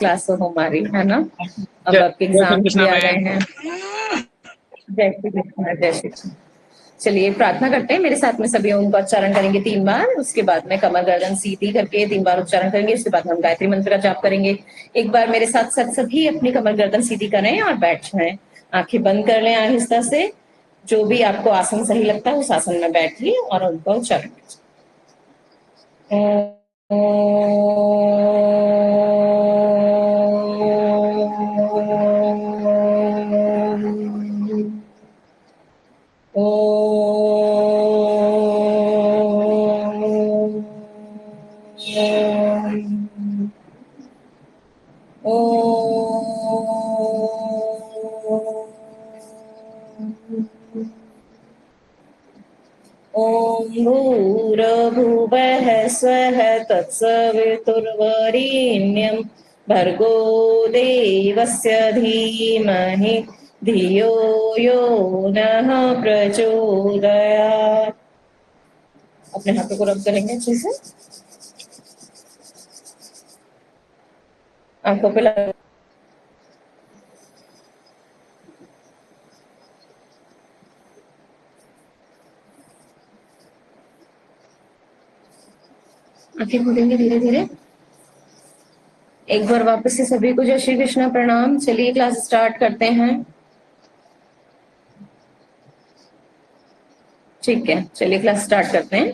Class हो हमारी, है ना। अब जय आपके जय श्री एग्जाम कृष्णा भी आ गए मैम। हैं। जय श्री कृष्ण, जय श्री कृष्ण। चलिए प्रार्थना करते हैं, मेरे साथ में सभी ओम का उच्चारण करेंगे 3 बार, उसके बाद में कमर गर्दन सीधी करके 3 बार उच्चारण करेंगे, उसके बाद हम गायत्री मंत्र का जाप करेंगे। एक बार मेरे साथ साथ सभी अपनी कमर गर्दन सीधी करें और बैठ जाएं। आंखें बंद कर लें आहिस्ता से। जो भी आपको आसन सही लगता है उस आसन में बैठिए और उनका उच्चारण कीजिए। ॐ भूर्भुवः स्वः तत्सवितुर्वरेण्यं भर्गो देवस्य धीमहि धियो यो नः प्रचोदयात्। अपने हाथों को रब करेंगे अच्छे से, आंखों पे लगा। आंखें खोलेंगे धीरे धीरे। एक बार वापस से सभी को जय श्री कृष्ण प्रणाम। चलिए क्लास स्टार्ट करते हैं। ठीक है, चलिए क्लास स्टार्ट करते हैं।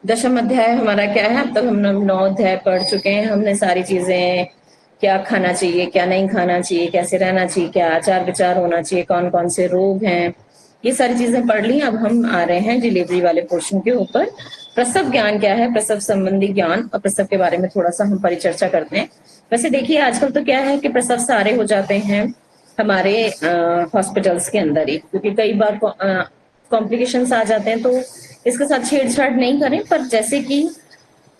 दशम अध्याय हमारा क्या है, अब तक हम 9 अध्याय पढ़ चुके हैं। हमने सारी चीजें, क्या खाना चाहिए, क्या नहीं खाना चाहिए, कैसे रहना चाहिए, क्या आचार विचार होना चाहिए, कौन कौन से रोग हैं, ये सारी चीजें पढ़ ली। अब हम आ रहे हैं डिलीवरी वाले पोर्शन के ऊपर। प्रसव ज्ञान क्या है, प्रसव संबंधी ज्ञान और प्रसव के बारे में थोड़ा सा हम परिचर्चा करते हैं। वैसे देखिए आजकल तो क्या है कि प्रसव सारे हो जाते हैं हमारे हॉस्पिटल्स के अंदर ही, क्योंकि कई बार कॉम्प्लिकेशंस आ जाते हैं, तो इसके साथ छेड़छाड़ नहीं करें। पर जैसे कि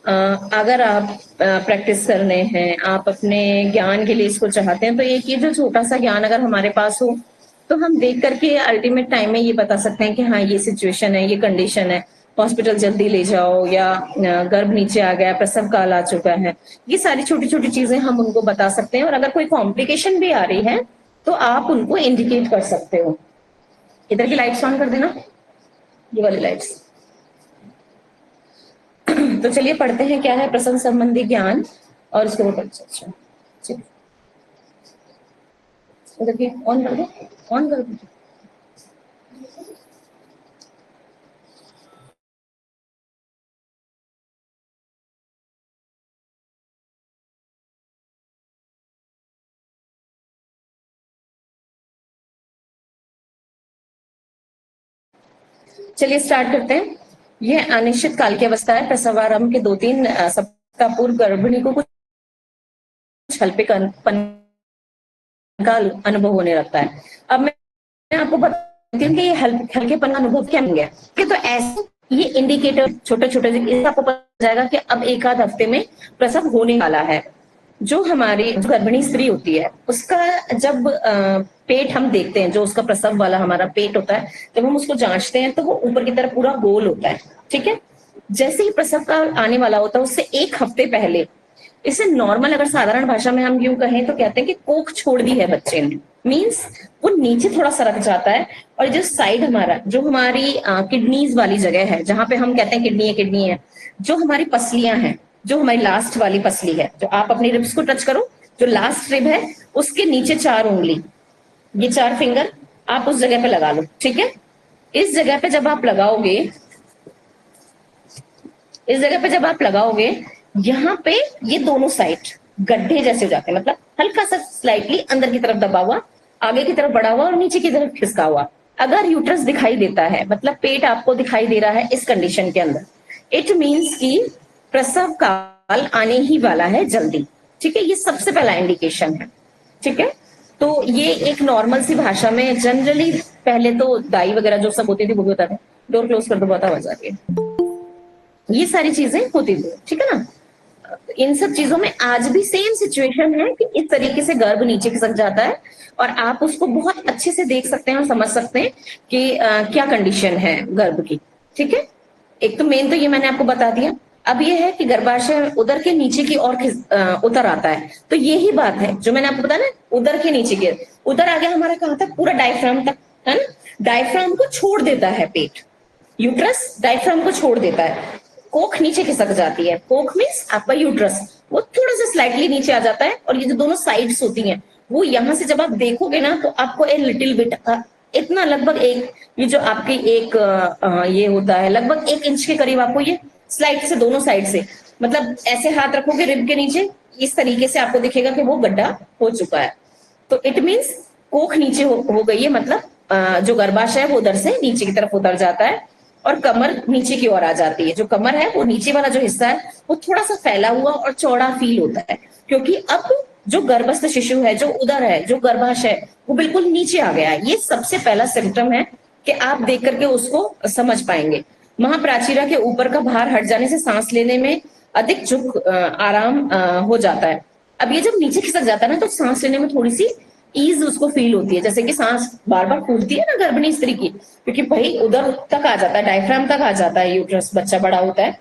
अगर आप प्रैक्टिस कर रहे हैं, आप अपने ज्ञान के लिए इसको चाहते हैं, तो एक ये जो छोटा सा ज्ञान अगर हमारे पास हो तो हम देख करके अल्टीमेट टाइम में ये बता सकते हैं कि हाँ ये सिचुएशन है, ये कंडीशन है, हॉस्पिटल जल्दी ले जाओ, या गर्भ नीचे आ गया, प्रसव काल आ चुका है। ये सारी छोटी छोटी चीजें हम उनको बता सकते हैं। और अगर कोई कॉम्प्लिकेशन भी आ रही है तो आप उनको इंडिकेट कर सकते हो। इधर की लाइट्स ऑन कर देना, ये वाली लाइट्स। तो चलिए पढ़ते हैं क्या है प्रसव संबंधी ज्ञान और उसके ऊपर चर्चा। देखिए ऑन कर दो, ऑन कर दो। चलिए स्टार्ट करते हैं। यह अनिश्चित काल की अवस्था है। प्रसवारंभ के 2-3 सप्ताह पूर्व गर्भिणी को कुछ हल्पेपन का अनुभव होने लगता है। अब मैं आपको बताती हूँ कि ये हल्केपन का अनुभव क्या है। कि तो ऐसे ये इंडिकेटर छोटे छोटे इससे आपको पता जाएगा कि अब एक आध हफ्ते में प्रसव होने वाला है। जो हमारी जो गर्भिणी स्त्री होती है उसका जब पेट हम देखते हैं, जो उसका प्रसव वाला हमारा पेट होता है, जब हम उसको जांचते हैं तो वो ऊपर की तरफ पूरा गोल होता है। ठीक है, जैसे ही प्रसव का आने वाला होता है उससे एक हफ्ते पहले, इसे नॉर्मल अगर साधारण भाषा में हम यूं कहें तो कहते हैं कि कोख छोड़ दी है बच्चे ने। मीन्स वो नीचे थोड़ा सरक जाता है और जो साइड हमारा, जो हमारी किडनीज वाली जगह है, जहां पे हम कहते हैं किडनी है, जो हमारी पसलियां हैं, जो हमारी लास्ट वाली पसली है, जो आप अपनी रिब्स को टच करो, जो लास्ट रिब है उसके नीचे 4 उंगली, ये 4 फिंगर आप उस जगह पे लगा लो। ठीक है, इस जगह पे जब आप लगाओगे, इस जगह पे जब आप लगाओगे, यहाँ पे ये दोनों साइड गड्ढे जैसे हो जाते हैं, मतलब हल्का सा स्लाइटली अंदर की तरफ दबा हुआ, आगे की तरफ बढ़ा हुआ और नीचे की तरफ खिसका हुआ। अगर यूट्रस दिखाई देता है, मतलब पेट आपको दिखाई दे रहा है इस कंडीशन के अंदर, इट मीन्स कि प्रसव काल आने ही वाला है जल्दी। ठीक है, ये सबसे पहला इंडिकेशन है। ठीक है, तो ये एक नॉर्मल सी भाषा में जनरली, पहले तो दाई वगैरह जो सब होती थी वो भी बताते हैं। डोर क्लोज कर दो, बहुत आवाज आ रही है। ये सारी चीजें होती थी। ठीक है ना, इन सब चीजों में आज भी सेम सिचुएशन है कि इस तरीके से गर्भ नीचे खिसक जाता है और आप उसको बहुत अच्छे से देख सकते हैं और समझ सकते हैं कि क्या कंडीशन है गर्भ की। ठीक है, एक तो मेन तो ये मैंने आपको बता दिया। अब ये है कि गर्भाशय उदर के नीचे की ओर उतर आता है, तो यही बात है जो मैंने आपको बताया ना, उदर के नीचे की उदर आ गया हमारा कहाँ तक, पूरा डायफ्राम तक, है ना। डायफ्राम को छोड़ देता है पेट, यूट्रस डायफ्राम को छोड़ देता है, कोख नीचे खिसक जाती है। कोख मीन्स आपका यूट्रस, वो थोड़ा सा स्लाइटली नीचे आ जाता है, और ये जो दोनों साइड्स होती हैं वो यहां से जब आप देखोगे ना तो आपको ए लिटिल बिट, इतना लगभग एक, ये जो आपकी एक ये होता है लगभग 1 इंच के करीब आपको ये स्लाइड से दोनों साइड से, मतलब ऐसे हाथ रखोगे रिब के नीचे, इस तरीके से आपको दिखेगा कि वो गड्ढा हो चुका है। तो इट मीन्स कोख नीचे हो गई है, मतलब जो गर्भाशय है वो उधर से नीचे की तरफ उतर जाता है, और कमर नीचे की ओर आ जाती है। जो कमर है वो नीचे वाला जो हिस्सा है वो थोड़ा सा फैला हुआ और चौड़ा फील होता है, क्योंकि अब जो गर्भस्थ शिशु है, जो उदर है, जो गर्भाशय, वो बिल्कुल नीचे आ गया है। ये सबसे पहला सिम्टम है कि आप देख करके उसको समझ पाएंगे। महाप्राचीरा के ऊपर का भार हट जाने से सांस लेने में अधिक झुक आराम हो जाता है। अब ये जब नीचे खिसक जाता है ना, तो सांस लेने में थोड़ी सी ईज उसको फील होती है, जैसे कि सांस बार बार फूलती है ना गर्भिणी स्त्री की, क्योंकि भाई उधर तक आ जाता है, डायफ्राम तक आ जाता है यूट्रस, बच्चा बड़ा होता है,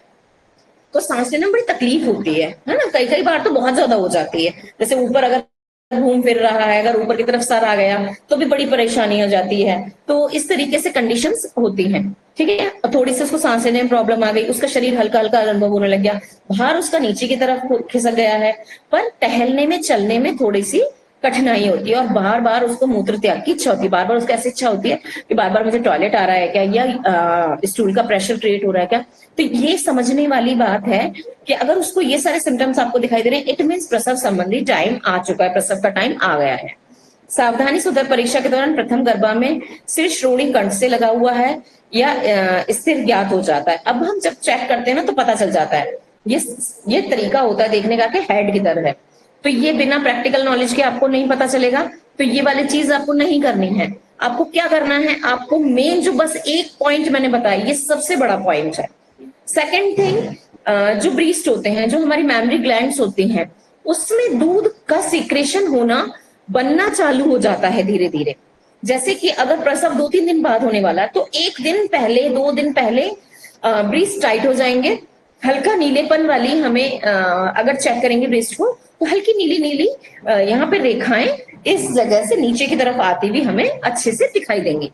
तो सांस लेने में बड़ी तकलीफ होती है ना। कई कई बार तो बहुत ज्यादा हो जाती है, जैसे ऊपर अगर घूम फिर रहा है, अगर ऊपर की तरफ सर आ गया तो भी बड़ी परेशानी हो जाती है। तो इस तरीके से कंडीशंस होती हैं, ठीक है। थोड़ी सी उसको सांस लेने में प्रॉब्लम आ गई, उसका शरीर हल्का हल्का अनुभव होने लग गया, भार उसका नीचे की तरफ खिसक गया है, पर टहलने में चलने में थोड़ी सी कठिनाई होती है, और बार बार उसको मूत्र त्याग की इच्छा होती है, बार बार उसको ऐसी इच्छा होती है कि बार बार मुझे टॉयलेट आ रहा है क्या, या स्टूल का प्रेशर क्रिएट हो रहा है क्या। तो ये समझने वाली बात है कि अगर उसको ये सारे सिम्टम्स आपको दिखाई दे रहे हैं, इट मीन्स प्रसव संबंधी टाइम आ चुका है, प्रसव का टाइम आ गया है। सावधानी से उदर परीक्षा के दौरान प्रथम गर्भा में सिर श्रोणी कंठ से लगा हुआ है या स्थिर ज्ञात हो जाता है। अब हम जब चेक करते हैं ना तो पता चल जाता है, ये तरीका होता है देखने का कि हेड किधर है। तो ये बिना प्रैक्टिकल नॉलेज के आपको नहीं पता चलेगा, तो ये वाली चीज आपको नहीं करनी है। आपको क्या करना है, आपको मेन जो बस एक पॉइंट मैंने बताया, ये सबसे बड़ा पॉइंट है। सेकेंड थिंग, जो ब्रीस्ट होते हैं, जो हमारी मैमरी ग्लैंड्स होती हैं, उसमें दूध का सीक्रेशन होना, बनना चालू हो जाता है धीरे धीरे। जैसे कि अगर प्रसव 2-3 दिन बाद होने वाला है, तो 1 दिन पहले, 2 दिन पहले ब्रीस्ट टाइट हो जाएंगे। हल्का नीलेपन वाली हमें अगर चेक करेंगे ब्रेस्ट को, तो हल्की नीली नीली यहाँ पे रेखाएं इस जगह से नीचे की तरफ आती हुई हमें अच्छे से दिखाई देंगी।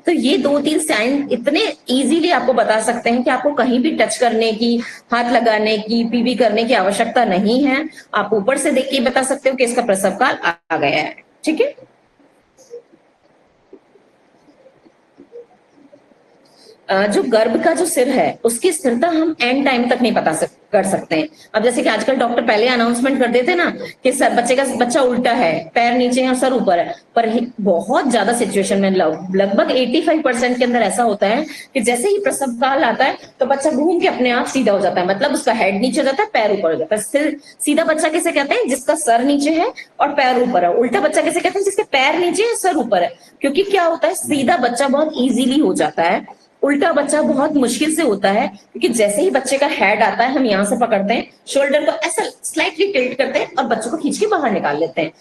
तो ये 2-3 साइन इतने इजीली आपको बता सकते हैं कि आपको कहीं भी टच करने की, हाथ लगाने की, पीबी करने की आवश्यकता नहीं है। आप ऊपर से देख के बता सकते हो कि इसका प्रसव काल आ गया है, ठीक है। जो गर्भ का जो सिर है उसकी स्थिरता हम एंड टाइम तक नहीं कर सकते हैं। अब जैसे कि आजकल डॉक्टर पहले अनाउंसमेंट कर देते ना कि सर बच्चा उल्टा है, पैर नीचे है और सर ऊपर है, पर बहुत ज्यादा सिचुएशन में लगभग 85% के अंदर ऐसा होता है कि जैसे ही प्रसव काल आता है तो बच्चा घूम के अपने आप सीधा हो जाता है, मतलब उसका हेड नीचे हो जाता है, पैर ऊपर हो जाता है। सीधा बच्चा किसे कहते हैं, जिसका सर नीचे है और पैर ऊपर है। उल्टा बच्चा किसे कहते हैं, जिसके पैर नीचे है सर ऊपर है। क्योंकि क्या होता है, सीधा बच्चा बहुत इजीली हो जाता है, उल्टा बच्चा बहुत मुश्किल से होता है, क्योंकि जैसे ही बच्चे का हेड आता है हम यहाँ से पकड़ते हैं, शोल्डर को ऐसा स्लाइटली टिल्ट करते हैं और बच्चों को खींच के बाहर निकाल लेते हैं।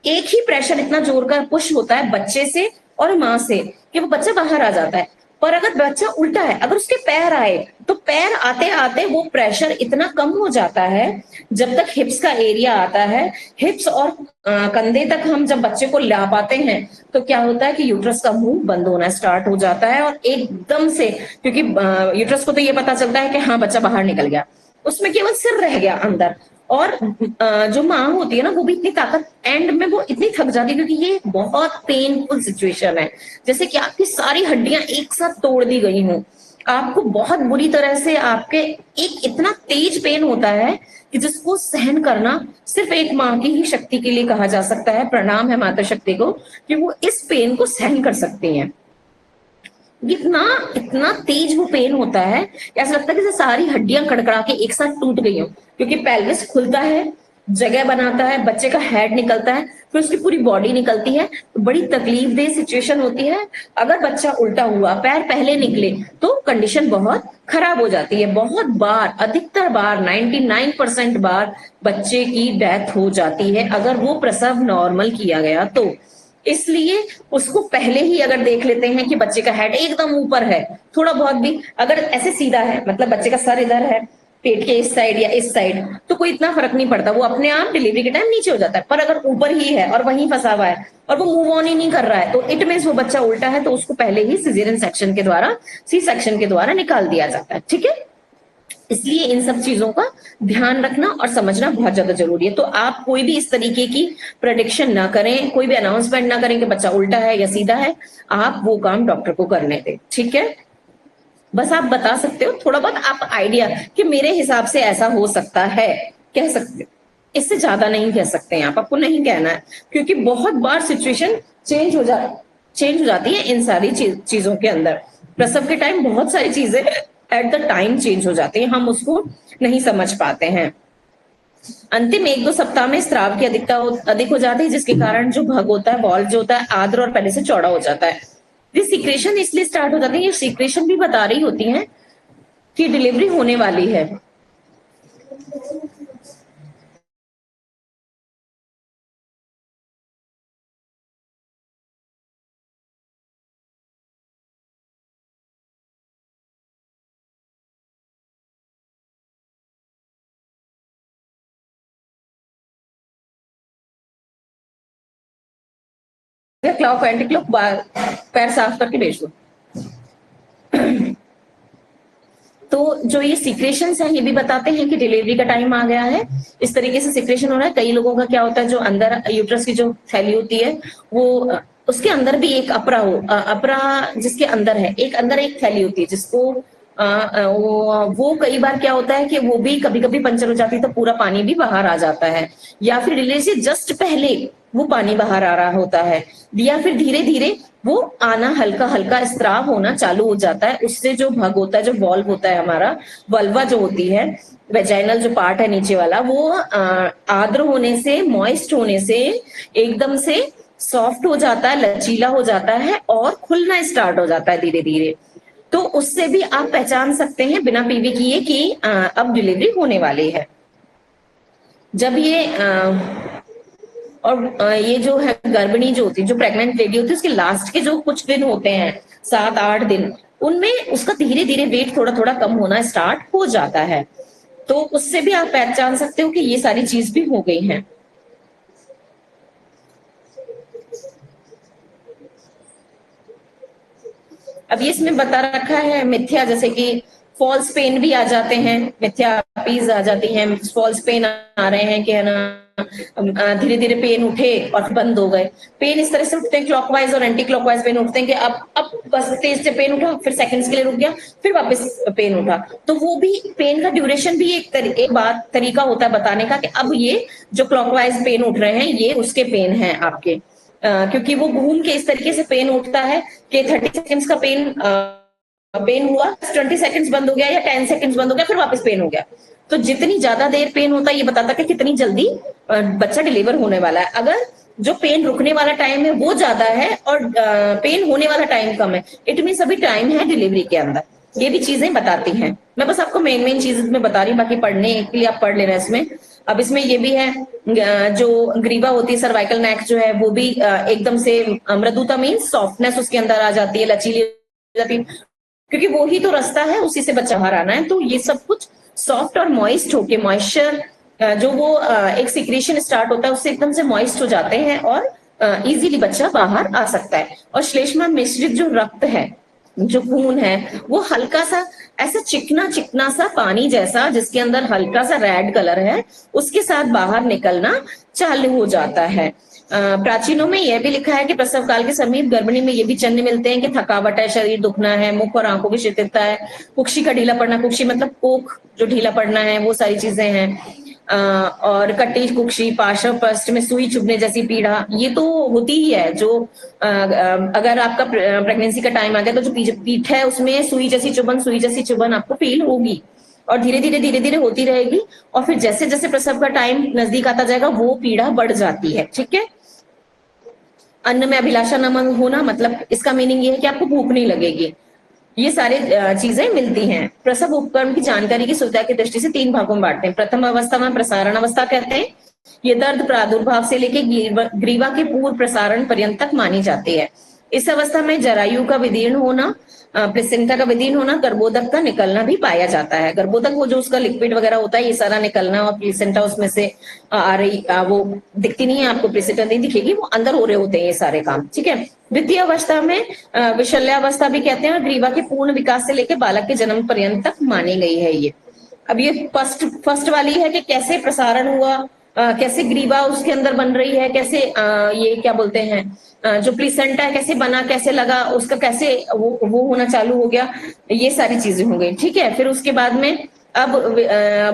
एक ही प्रेशर इतना जोर का पुश होता है बच्चे से और माँ से कि वो बच्चा बाहर आ जाता है। पर अगर बच्चा उल्टा है, अगर उसके पैर आए तो पैर आते आते वो प्रेशर इतना कम हो जाता है, जब तक हिप्स का एरिया आता है, हिप्स और कंधे तक हम जब बच्चे को ला पाते हैं तो क्या होता है कि यूट्रस का मुंह बंद होना स्टार्ट हो जाता है, और एकदम से, क्योंकि यूट्रस को तो ये पता चलता है कि हाँ बच्चा बाहर निकल गया, उसमें केवल सिर रह गया अंदर। और जो माँ होती है ना वो भी इतनी ताकत, एंड में वो इतनी थक जाती है, क्योंकि ये बहुत पेनफुल सिचुएशन है, जैसे कि आपकी सारी हड्डियां एक साथ तोड़ दी गई हों, आपको बहुत बुरी तरह से, आपके एक इतना तेज पेन होता है कि जिसको सहन करना सिर्फ एक माँ की ही शक्ति के लिए कहा जा सकता है। प्रणाम है माता शक्ति को कि वो इस पेन को सहन कर सकती हैं। इतना इतना तेज वो पेन होता है, ऐसा लगता है कि सारी हड्डियां कड़कड़ा के एक साथ टूट गई हो, क्योंकि पेल्विस खुलता है, जगह बनाता है, बच्चे का हेड निकलता है, फिर उसकी पूरी बॉडी निकलती है, तो बड़ी तकलीफ देह सिचुएशन होती है। अगर बच्चा उल्टा हुआ, पैर पहले निकले, तो कंडीशन बहुत खराब हो जाती है। बहुत बार, अधिकतर बार 99% बार बच्चे की डेथ हो जाती है अगर वो प्रसव नॉर्मल किया गया तो। इसलिए उसको पहले ही अगर देख लेते हैं कि बच्चे का हेड एकदम ऊपर है, थोड़ा बहुत भी अगर ऐसे सीधा है, मतलब बच्चे का सर इधर है, पेट के इस साइड या इस साइड, तो कोई इतना फर्क नहीं पड़ता, वो अपने आप डिलीवरी के टाइम नीचे हो जाता है। पर अगर ऊपर ही है और वहीं फंसा हुआ है और वो मूव ऑन ही नहीं कर रहा है, तो इट मीन्स वो बच्चा उल्टा है, तो उसको पहले ही सिजेरियन सेक्शन के द्वारा, सी सेक्शन के द्वारा निकाल दिया जाता है। ठीक है, इसलिए इन सब चीजों का ध्यान रखना और समझना बहुत ज्यादा जरूरी है। तो आप कोई भी इस तरीके की प्रेडिक्शन ना करें, कोई भी अनाउंसमेंट ना करें कि बच्चा उल्टा है या सीधा है, आप वो काम डॉक्टर को करने दें। ठीक है, बस आप बता सकते हो थोड़ा बहुत आप आइडिया कि मेरे हिसाब से ऐसा हो सकता है, कह सकते हो, इससे ज्यादा नहीं कह सकते हैं आप, आपको नहीं कहना है, क्योंकि बहुत बार सिचुएशन चेंज हो जाती है इन सारी चीजों के अंदर। प्रसव के टाइम बहुत सारी चीजें एट द टाइम चेंज हो जाती है, हम उसको नहीं समझ पाते हैं। अंतिम 1-2 सप्ताह में स्राव की अधिकता अधिक हो जाती है, जिसके कारण जो भग होता है, वॉल्व जो होता है, आद्र और पहले से चौड़ा हो जाता है। ये सीक्रेशन इसलिए स्टार्ट हो जाती है, ये सीक्रेशन भी बता रही होती है कि डिलीवरी होने वाली है। क्लॉक एंटी क्लॉक पैर साफ करके भेज दो। तो जो ये सिक्रेशन है ये भी बताते हैं कि डिलीवरी का टाइम आ गया है, इस तरीके से सिक्रेशन हो रहा है। कई लोगों का क्या होता है, जो अंदर यूट्रस की जो थैली होती है वो उसके अंदर भी एक अपरा जिसके अंदर है, एक अंदर एक थैली होती है जिसको वो कई बार क्या होता है कि वो भी कभी कभी पंचर हो जाती है, तो पूरा पानी भी बाहर आ जाता है, या फिर डिलीवरी से जस्ट पहले वो पानी बाहर आ रहा होता है, या फिर धीरे धीरे वो आना हल्का हल्का स्त्राव होना चालू हो जाता है। उससे जो भग होता है, जो वॉल्व होता है हमारा, वल्वा जो होती है, वेजाइनल जो पार्ट है नीचे वाला, वो आर्द्र होने से, मॉइस्ट होने से एकदम से सॉफ्ट हो जाता है, लचीला हो जाता है और खुलना स्टार्ट हो जाता है धीरे धीरे। तो उससे भी आप पहचान सकते हैं बिना पीवी किए कि अब डिलीवरी होने वाली है। जब ये ये जो है गर्भिणी जो होती है, जो प्रेग्नेंट लेडी होती है, उसके लास्ट के जो कुछ दिन होते हैं, 7-8 दिन, उनमें उसका धीरे धीरे वेट थोड़ा थोड़ा कम होना स्टार्ट हो जाता है। तो उससे भी आप पहचान सकते हो कि ये सारी चीज भी हो गई है। अब ये इसमें बता रखा है मिथ्या, जैसे कि फॉल्स पेन भी आ जाते हैं, मिथ्या पीज आ जाती हैं, फॉल्स पेन आ रहे हैं कि है ना, धीरे धीरे पेन उठे और बंद हो गए। पेन इस तरह से उठते हैं, क्लॉकवाइज और एंटी क्लॉकवाइज पेन उठते हैं कि अब बस तेज से पेन उठा, फिर सेकंड्स के लिए रुक गया, फिर वापस पेन उठा। तो वो भी पेन का ड्यूरेशन भी एक बात तरीका होता है बताने का कि अब ये जो क्लॉकवाइज पेन उठ रहे हैं ये उसके पेन हैं आपके, क्योंकि वो घूम के इस तरीके से पेन उठता है कि 30 सेकेंड्स का पेन हुआ, 20 सेकेंड्स बंद हो गया या 10 सेकेंड्स बंद हो गया, फिर वापस पेन हो गया। तो जितनी ज्यादा देर पेन होता है ये बताता है कि कितनी जल्दी बच्चा डिलीवर होने वाला है। अगर जो पेन रुकने वाला टाइम है वो ज्यादा है और पेन होने वाला टाइम कम है, इट मीन अभी टाइम है डिलीवरी के अंदर। ये भी चीजें बताती हैं, मैं बस आपको मेन चीज में बता रही हूँ, बाकी पढ़ने के लिए आप पढ़ लेना इसमें। अब इसमें ये भी है, जो ग्रीवा होती है, सर्वाइकल नेक जो है, वो भी एकदम से मृदुता मीन्स सॉफ्टनेस उसके अंदर आ जाती है, लचीली हो जाती है, क्योंकि वो ही तो रास्ता है, उसी से बच्चा बाहर आना है। तो ये सब कुछ सॉफ्ट और मॉइस्ट होके, मॉइस्चर जो वो एक सिक्रेशन स्टार्ट होता है उससे एकदम से मॉइस्ट हो जाते हैं और इजीली बच्चा बाहर आ सकता है। और श्लेष्मा मिश्रित जो रक्त है, जो खून है, वो हल्का सा ऐसा चिकना चिकना सा पानी जैसा, जिसके अंदर हल्का सा रेड कलर है, उसके साथ बाहर निकलना चालू हो जाता है। प्राचीनों में यह भी लिखा है कि प्रसव काल के समीप गर्भिणी में ये भी चिन्ह मिलते हैं कि थकावट है, शरीर दुखना है, मुख और आंखों की शिथिलता है, कुक्षी का ढीला पड़ना, कुक्षी मतलब कोख जो ढीला पड़ना है, वो सारी चीजें हैं। और कटी कुक्षी, पार्श्व पृष्ठ में सुई चुभने जैसी पीड़ा, ये तो होती ही है। जो अगर आपका प्रेगनेंसी का टाइम आ गया तो जो पीठ है उसमें सुई जैसी चुभन आपको फील होगी और धीरे धीरे होती रहेगी। और फिर जैसे जैसे प्रसव का टाइम नजदीक आता जाएगा वो पीड़ा बढ़ जाती है। ठीक है, अन्न में अभिलाषा न होना, मतलब इसका मीनिंग ये है कि आपको भूख नहीं लगेगी। ये सारे चीजें मिलती हैं। प्रसव उपकरण की जानकारी की सुविधा की दृष्टि से 3 भागों में बांटते हैं। प्रथम अवस्था में प्रसारण अवस्था कहते हैं, ये दर्द प्रादुर्भाव से लेके ग्रीवा के पूर्व प्रसारण पर्यंत तक मानी जाती है। इस अवस्था में जरायु का विदीर्ण होना, प्लेसेंटा का विदीर्ण होना, गर्भोदक का निकलना भी पाया जाता है। गर्भोदक वो जो उसका लिक्विड वगैरह होता है ये सारा निकलना, और प्लेसेंटा उसमें से आ रही वो दिखती नहीं है आपको, प्लेसेंटा नहीं दिखेगी, वो अंदर हो रहे होते हैं ये सारे काम, ठीक है। द्वितीय अवस्था में विशल्यावस्था भी कहते हैं, और ग्रीवा के पूर्ण विकास से लेकर बालक के जन्म पर्यंत तक मानी गई है ये। अब ये फर्स्ट वाली है कि कैसे प्रसारण हुआ, कैसे ग्रीवा उसके अंदर बन रही है, कैसे ये क्या बोलते हैं जो प्लीसेंटा है कैसे बना, कैसे लगा, उसका कैसे वो होना चालू हो गया, ये सारी चीजें हो गई, ठीक है। फिर उसके बाद में अब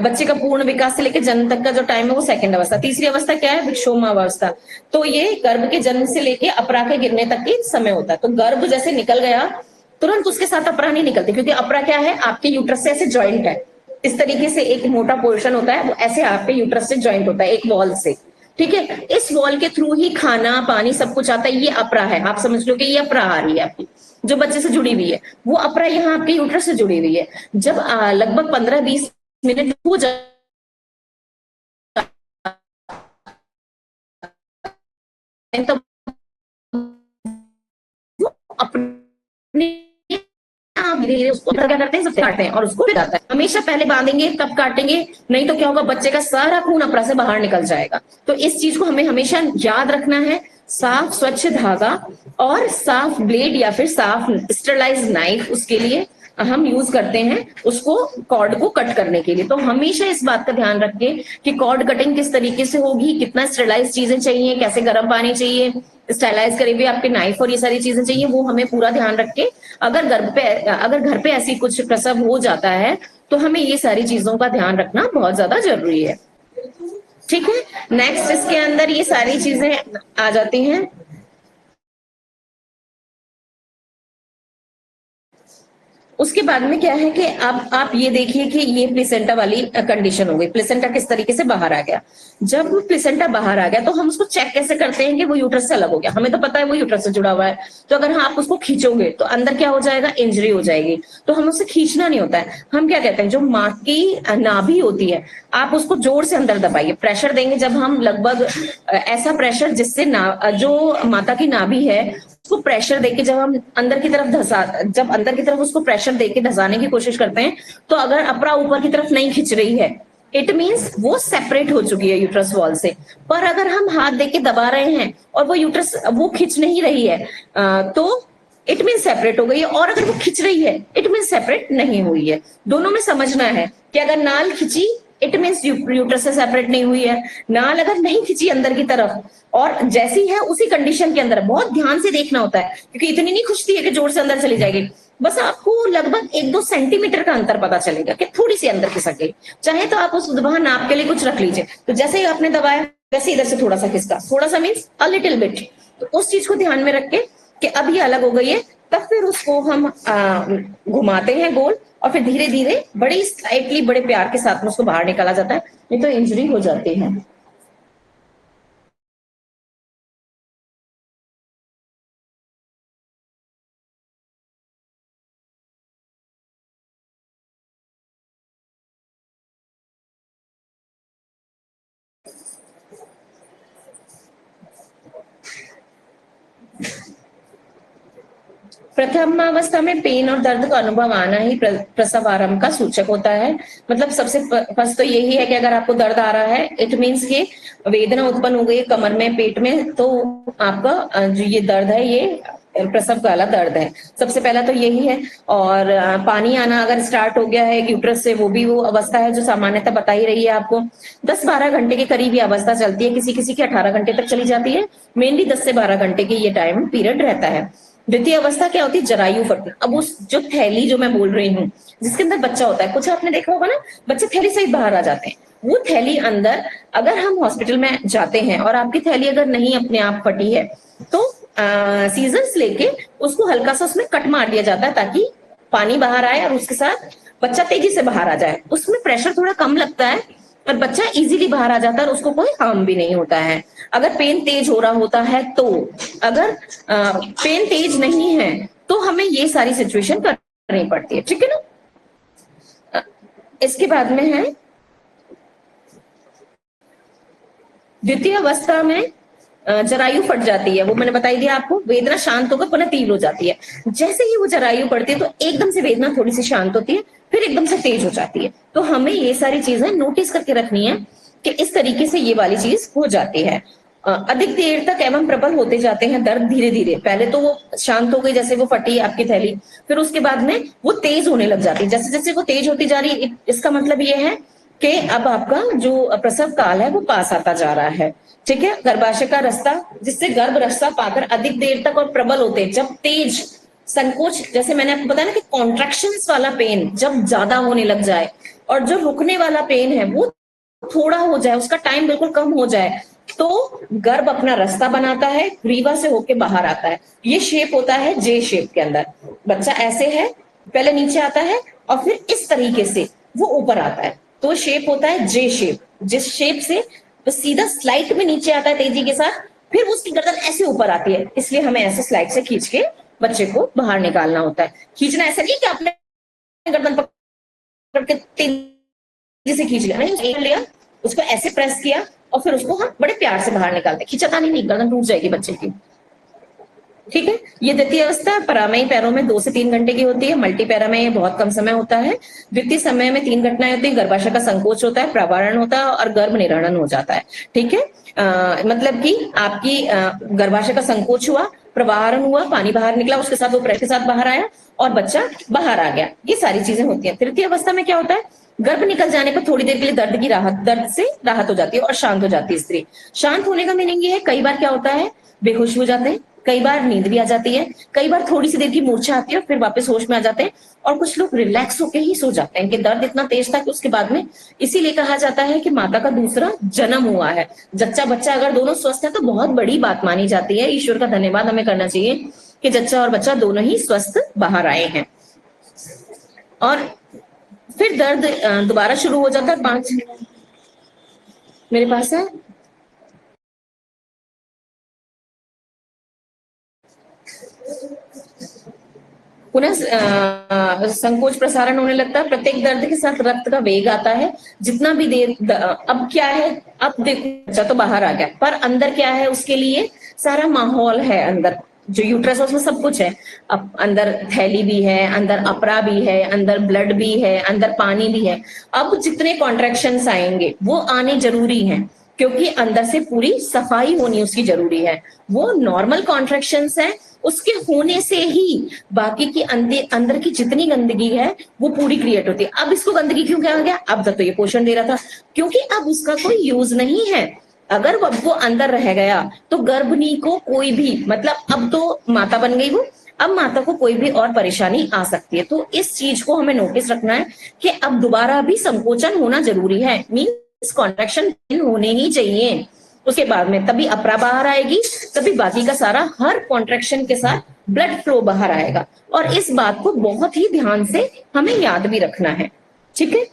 बच्चे का पूर्ण विकास से लेकर जन्म तक का जो टाइम है वो सेकंड अवस्था। तीसरी अवस्था क्या है, विक्षोमावस्था। तो ये गर्भ के जन्म से लेके अपरा के गिरने तक के समय होता है। तो गर्भ जैसे निकल गया तुरंत उसके साथ अपरा नहीं निकलती, क्योंकि अपरा क्या है, आपके यूट्रस से ऐसे ज्वाइंट है, इस तरीके से एक मोटा पोर्शन होता है, वो ऐसे आपके यूट्रस से ज्वाइंट होता है एक वॉल से, ठीक है। इस वॉल के थ्रू ही खाना पानी सब कुछ आता है, ये अपरा है, आप समझ लो कि ये अपरा आ रही है आपकी, जो बच्चे से जुड़ी हुई है, वो अपरा यहाँ आपके यूट्रस से जुड़ी हुई है। जब लगभग 15-20 मिनट हो जाए तो अपने आप धीरे धीरे उसको क्या करते हैं, सबसे काटते हैं और उसको जाता है। हमेशा पहले बांधेंगे तब काटेंगे, नहीं तो क्या होगा, बच्चे का सारा खून अपरा से बाहर निकल जाएगा। तो इस चीज को हमें हमेशा याद रखना है। साफ स्वच्छ धागा और साफ ब्लेड या फिर साफ स्टरलाइज नाइफ उसके लिए हम यूज करते हैं, उसको कॉर्ड को कट करने के लिए। तो हमेशा इस बात का ध्यान रखें कि कॉर्ड कटिंग किस तरीके से होगी, कितना स्टरलाइज चीजें चाहिए, कैसे गर्म पानी चाहिए, स्टरलाइज करे हुए आपके नाइफ और ये सारी चीजें चाहिए, वो हमें पूरा ध्यान रख के अगर घर पे ऐसी कुछ प्रसव हो जाता है तो हमें ये सारी चीजों का ध्यान रखना बहुत ज्यादा जरूरी है, ठीक है। नेक्स्ट इसके अंदर ये सारी चीजें आ जाती हैं। उसके बाद में क्या है कि आप ये देखिए कि ये प्लेसेंटा वाली कंडीशन हो गई, प्लेसेंटा किस तरीके से बाहर आ गया। जब प्लेसेंटा बाहर आ गया तो हम उसको चेक कैसे करते हैं कि वो यूट्रस से अलग हो गया, हमें तो पता है वो यूट्रस से जुड़ा हुआ है, तो अगर हाँ आप उसको खींचोगे तो अंदर क्या हो जाएगा, इंजरी हो जाएगी। तो हम उससे खींचना नहीं होता है, हम क्या कहते हैं, जो माँ की नाभि होती है आप उसको जोर से अंदर दबाइए, प्रेशर देंगे जब हम, लगभग ऐसा प्रेशर जिससे जो माता की नाभि है उसको प्रेशर देके जब हम अंदर की तरफ जब अंदर की तरफ उसको प्रेशर देके धसाने की कोशिश करते हैं, तो अगर अपरा ऊपर की तरफ नहीं खिंच रही है, इट मीन्स वो सेपरेट हो चुकी है यूट्रस वॉल से। पर अगर हम हाथ देके दबा रहे हैं और वो यूट्रस वो खिंच नहीं रही है, तो इट मीन सेपरेट हो गई है। और अगर वो खिंच रही है इट मीन सेपरेट नहीं हुई है। दोनों में समझना है कि अगर नाल खिंची इट मीन्स यूट्रस से सेपरेट नहीं हुई है, नाल अगर नहीं खिंची अंदर की तरफ और जैसी है उसी कंडीशन के अंदर, बहुत ध्यान से देखना होता है क्योंकि इतनी नहीं खुजती है कि जोर से अंदर चली जाएगी, बस आपको लगभग 1-2 सेंटीमीटर का अंतर पता चलेगा कि थोड़ी सी अंदर खिसक गई। चाहे तो आप उस वहां नाप के लिए कुछ रख लीजिए, तो जैसे ही आपने दबाया वैसे इधर से थोड़ा सा खिसका, थोड़ा सा मीन्स अ लिटिल बिट, तो उस चीज को ध्यान में रख के कि अब ये अलग हो गई है, तब फिर उसको हम घुमाते हैं गोल और फिर धीरे धीरे बड़ी स्लाइटली बड़े प्यार के साथ में उसको बाहर निकाला जाता है, नहीं तो इंजरी हो जाती है। प्रथम अवस्था में पेन और दर्द का अनुभव आना ही प्रसव आरंभ का सूचक होता है। मतलब सबसे फर्स्ट तो यही है कि अगर आपको दर्द आ रहा है इट मीन्स कि वेदना उत्पन्न हो गई कमर में, पेट में, तो आपका जो ये दर्द है ये प्रसव वाला दर्द है। सबसे पहला तो यही है। और पानी आना अगर स्टार्ट हो गया है यूट्रस से, वो भी वो अवस्था है जो सामान्यतः बता ही रही है आपको। 10-12 घंटे के करीब ये अवस्था चलती है, किसी किसी की 18 घंटे तक चली जाती है, मेनली 10 से 12 घंटे की ये टाइम पीरियड रहता है। द्वितीय अवस्था क्या होती है, जरायु फटना। अब उस जो थैली जो मैं बोल रही हूँ जिसके अंदर बच्चा होता है, कुछ आपने देखा होगा ना, बच्चे थैली से ही बाहर आ जाते हैं, वो थैली अंदर, अगर हम हॉस्पिटल में जाते हैं और आपकी थैली अगर नहीं अपने आप फटी है तो सीजर्स लेके उसको हल्का सा उसमें कट मार दिया जाता है ताकि पानी बाहर आए और उसके साथ बच्चा तेजी से बाहर आ जाए। उसमें प्रेशर थोड़ा कम लगता है पर बच्चा इजीली बाहर आ जाता है और उसको कोई हार्म भी नहीं होता है। अगर पेन तेज हो रहा होता है तो, अगर पेन तेज नहीं है तो हमें ये सारी सिचुएशन करनी पड़ती है, ठीक है ना। इसके बाद में है द्वितीय अवस्था में जरायु फट जाती है, वो मैंने बताई दिया आपको, वेदना शांत होकर पुनः तीव्र हो जाती है। जैसे ही वो जरायु पड़ती है तो एकदम से वेदना थोड़ी सी शांत होती है, फिर एकदम से तेज हो जाती है। तो हमें ये सारी चीजें नोटिस करके रखनी है कि इस तरीके से ये वाली चीज हो जाती है। अधिक देर तक एवं प्रबल होते जाते हैं दर्द धीरे धीरे। पहले तो वो शांत हो गई, जैसे वो फटी आपकी थैली, फिर उसके बाद में वो तेज होने लग जाती है। जैसे जैसे वो तेज होती जा रही है, इसका मतलब ये है कि अब आपका जो प्रसव काल है वो पास आता जा रहा है। ठीक है, गर्भाशय का रास्ता, जिससे गर्भ रास्ता पाकर अधिक देर तक और प्रबल होते हैं, जब तेज संकोच, जैसे मैंने आपको बताया ना कि कॉन्ट्रैक्शंस वाला पेन जब ज्यादा होने लग जाए, और जो रुकने वाला पेन है वो थोड़ा हो जाए, उसका टाइम बिल्कुल कम हो जाए, तो गर्भ अपना रास्ता बनाता है, ग्रीवा से होके बाहर आता है। ये शेप होता है जे शेप के अंदर। बच्चा ऐसे है, पहले नीचे आता है और फिर इस तरीके से वो ऊपर आता है, तो शेप होता है जे शेप। जिस शेप से तो सीधा स्लाइड में नीचे आता है तेजी के साथ, फिर उसकी गर्दन ऐसे ऊपर आती है, इसलिए हमें ऐसे स्लाइड से खींच के बच्चे को बाहर निकालना होता है। खींचना ऐसा नहीं कि आपने गर्दन पकड़ के तेजी से खींच लिया, नहीं, एक लिया, उसको ऐसे प्रेस किया और फिर उसको हम बड़े प्यार से बाहर निकालते हैं। खिंचाता नहीं, गर्दन टूट जाएगी बच्चे की। ठीक है, ये द्वितीय अवस्था परामयी पैरों में 2 से 3 घंटे की होती है, मल्टी पैरा में ये बहुत कम समय होता है। द्वितीय समय में 3 घटनाएं होती है, गर्भाशय का संकोच होता है, प्रवारण होता है और गर्भ निर्हरण हो जाता है। ठीक है, मतलब कि आपकी गर्भाशय का संकोच हुआ, प्रवारण हुआ, पानी बाहर निकला, उसके साथ वो प्रेस के साथ बाहर आया और बच्चा बाहर आ गया, ये सारी चीजें होती है। तृतीय अवस्था में क्या होता है, गर्भ निकल जाने पर थोड़ी देर के लिए दर्द से राहत हो जाती है और शांत हो जाती है स्त्री। शांत होने का मीनिंग ये है, कई बार क्या होता है, बेहोश हो जाते हैं, कई बार नींद भी आ जाती है, कई बार थोड़ी सी देर की मूर्छा आती है और फिर वापस होश में आ जाते हैं, और कुछ लोग रिलैक्स होके ही सो जाते हैं कि दर्द इतना तेज था कि उसके बाद में, इसीलिए कहा जाता है कि माता का दूसरा जन्म हुआ है। जच्चा बच्चा अगर दोनों स्वस्थ है तो बहुत बड़ी बात मानी जाती है। ईश्वर का धन्यवाद हमें करना चाहिए कि जच्चा और बच्चा दोनों ही स्वस्थ बाहर आए हैं। और फिर दर्द दोबारा शुरू हो जाता है। 5 मेरे पास है, पुनः संकोच प्रसारण होने लगता है। प्रत्येक दर्द के साथ रक्त का वेग आता है। जितना भी अब क्या है, अब देखो बच्चा तो बाहर आ गया, पर अंदर क्या है, उसके लिए सारा माहौल है। अंदर जो यूट्रस है उसमें सब कुछ है। अब अंदर थैली भी है, अंदर अपरा भी है, अंदर ब्लड भी है, अंदर पानी भी है। अब जितने कॉन्ट्रैक्शंस आएंगे वो आने जरूरी हैं, क्योंकि अंदर से पूरी सफाई होनी उसकी जरूरी है। वो नॉर्मल कॉन्ट्रैक्शंस है, उसके होने से ही बाकी की अंदर की जितनी गंदगी है वो पूरी क्रिएट होती है। अब इसको गंदगी क्यों कहा गया, अब तक तो ये पोषण दे रहा था, क्योंकि अब उसका कोई यूज नहीं है। अगर वो अंदर रह गया तो गर्भिणी को कोई भी, मतलब अब तो माता बन गई वो, अब माता को कोई भी और परेशानी आ सकती है। तो इस चीज को हमें नोटिस रखना है कि अब दोबारा भी संकोचन होना जरूरी है, मीन्स कॉन्ट्रैक्शन होने ही चाहिए। उसके बाद में तभी अपरा बाहर आएगी, तभी बाकी का सारा हर कॉन्ट्रैक्शन के साथ ब्लड फ्लो बाहर आएगा। और इस बात को बहुत ही ध्यान से हमें याद भी रखना है। ठीक है,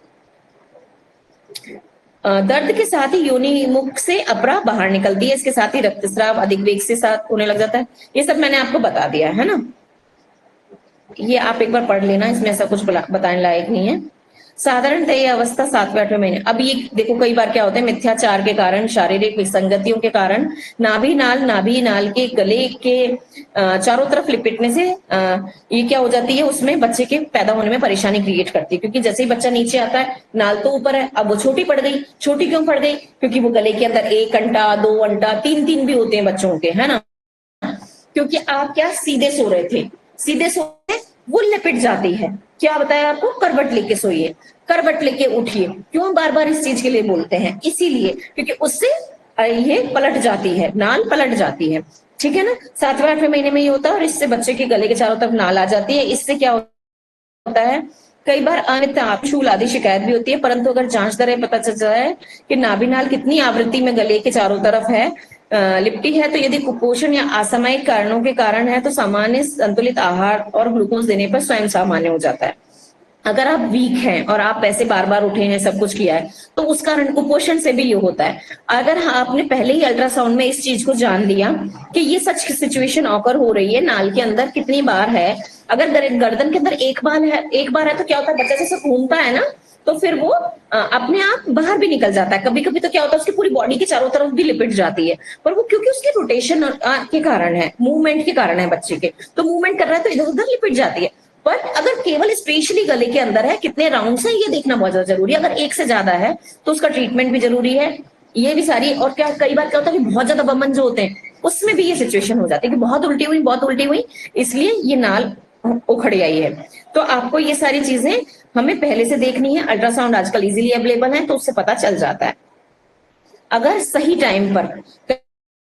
दर्द के साथ ही योनि मुख से अपरा बाहर निकलती है, इसके साथ ही रक्तस्राव अधिक वेग से साथ होने लग जाता है। ये सब मैंने आपको बता दिया है ना, ये आप एक बार पढ़ लेना, इसमें ऐसा कुछ बताने लायक नहीं है। साधारणतः ये अवस्था 7वें 8वें महीने। अब ये देखो, कई बार क्या होता है, मिथ्याचार के कारण, शारीरिक विसंगतियों के कारण नाभि नाल के गले के चारों तरफ लिपटने से ये क्या हो जाती है, उसमें बच्चे के पैदा होने में परेशानी क्रिएट करती है। क्योंकि जैसे ही बच्चा नीचे आता है, नाल तो ऊपर है, अब वो छोटी पड़ गई। छोटी क्यों पड़ गई, क्योंकि वो गले के अंदर 1 अंटा 2 अंटा 3 भी होते हैं बच्चों के, है ना। क्योंकि आप क्या सीधे सो रहे थे, सीधे सो रहे, वो लिपट जाती है। क्या बताया आपको, करवट लेके सोइए, करवट लेके उठिए। क्यों बार बार इस चीज के लिए बोलते हैं, इसीलिए क्योंकि उससे ये पलट जाती है, नाल पलट जाती है। ठीक है ना, 7वें 8वें महीने में ये होता है, और इससे बच्चे के गले के चारों तरफ नाल आ जाती है। इससे क्या होता है, कई बार अनियमित शूल आदि शिकायत भी होती है, परंतु अगर जांच दरें पता चलता है कि नाभिनाल कितनी आवृत्ति में गले के चारों तरफ है लिपटी है, तो यदि कुपोषण या असामयिक कारणों के कारण है तो सामान्य संतुलित आहार और ग्लूकोज देने पर स्वयं सामान्य हो जाता है। अगर आप वीक हैं और आप ऐसे बार बार उठे हैं, सब कुछ किया है, तो उस कारण कुपोषण से भी ये होता है। अगर आपने पहले ही अल्ट्रासाउंड में इस चीज को जान लिया कि ये सच सिचुएशन ऑकर हो रही है, नाल के अंदर कितनी बार है, अगर गर्दन के अंदर एक बार है तो क्या होता है, बच्चा जैसे घूमता है ना, तो फिर वो अपने आप बाहर भी निकल जाता है। कभी कभी तो क्या होता है उसकी पूरी बॉडी के चारों तरफ भी लिपट जाती है, पर वो क्योंकि उसके रोटेशन के कारण है, मूवमेंट के कारण है बच्चे के, तो मूवमेंट कर रहा है तो इधर उधर लिपट जाती है। पर अगर केवल स्पेशली गले के अंदर है, कितने राउंड्स हैं ये देखना बहुत ज्यादा जरूरी है। अगर एक से ज्यादा है तो उसका ट्रीटमेंट भी जरूरी है, ये भी सारी। और क्या कई बार क्या होता है कि बहुत ज्यादा बमन जो होते हैं उसमें भी ये सिचुएशन हो जाती है कि बहुत उल्टी हुई, बहुत उल्टी हुई, इसलिए ये नाल उखड़ आई है। तो आपको ये सारी चीजें हमें पहले से देखनी है। अल्ट्रासाउंड आजकल इजीली अवेलेबल है तो उससे पता चल जाता है। अगर सही टाइम पर,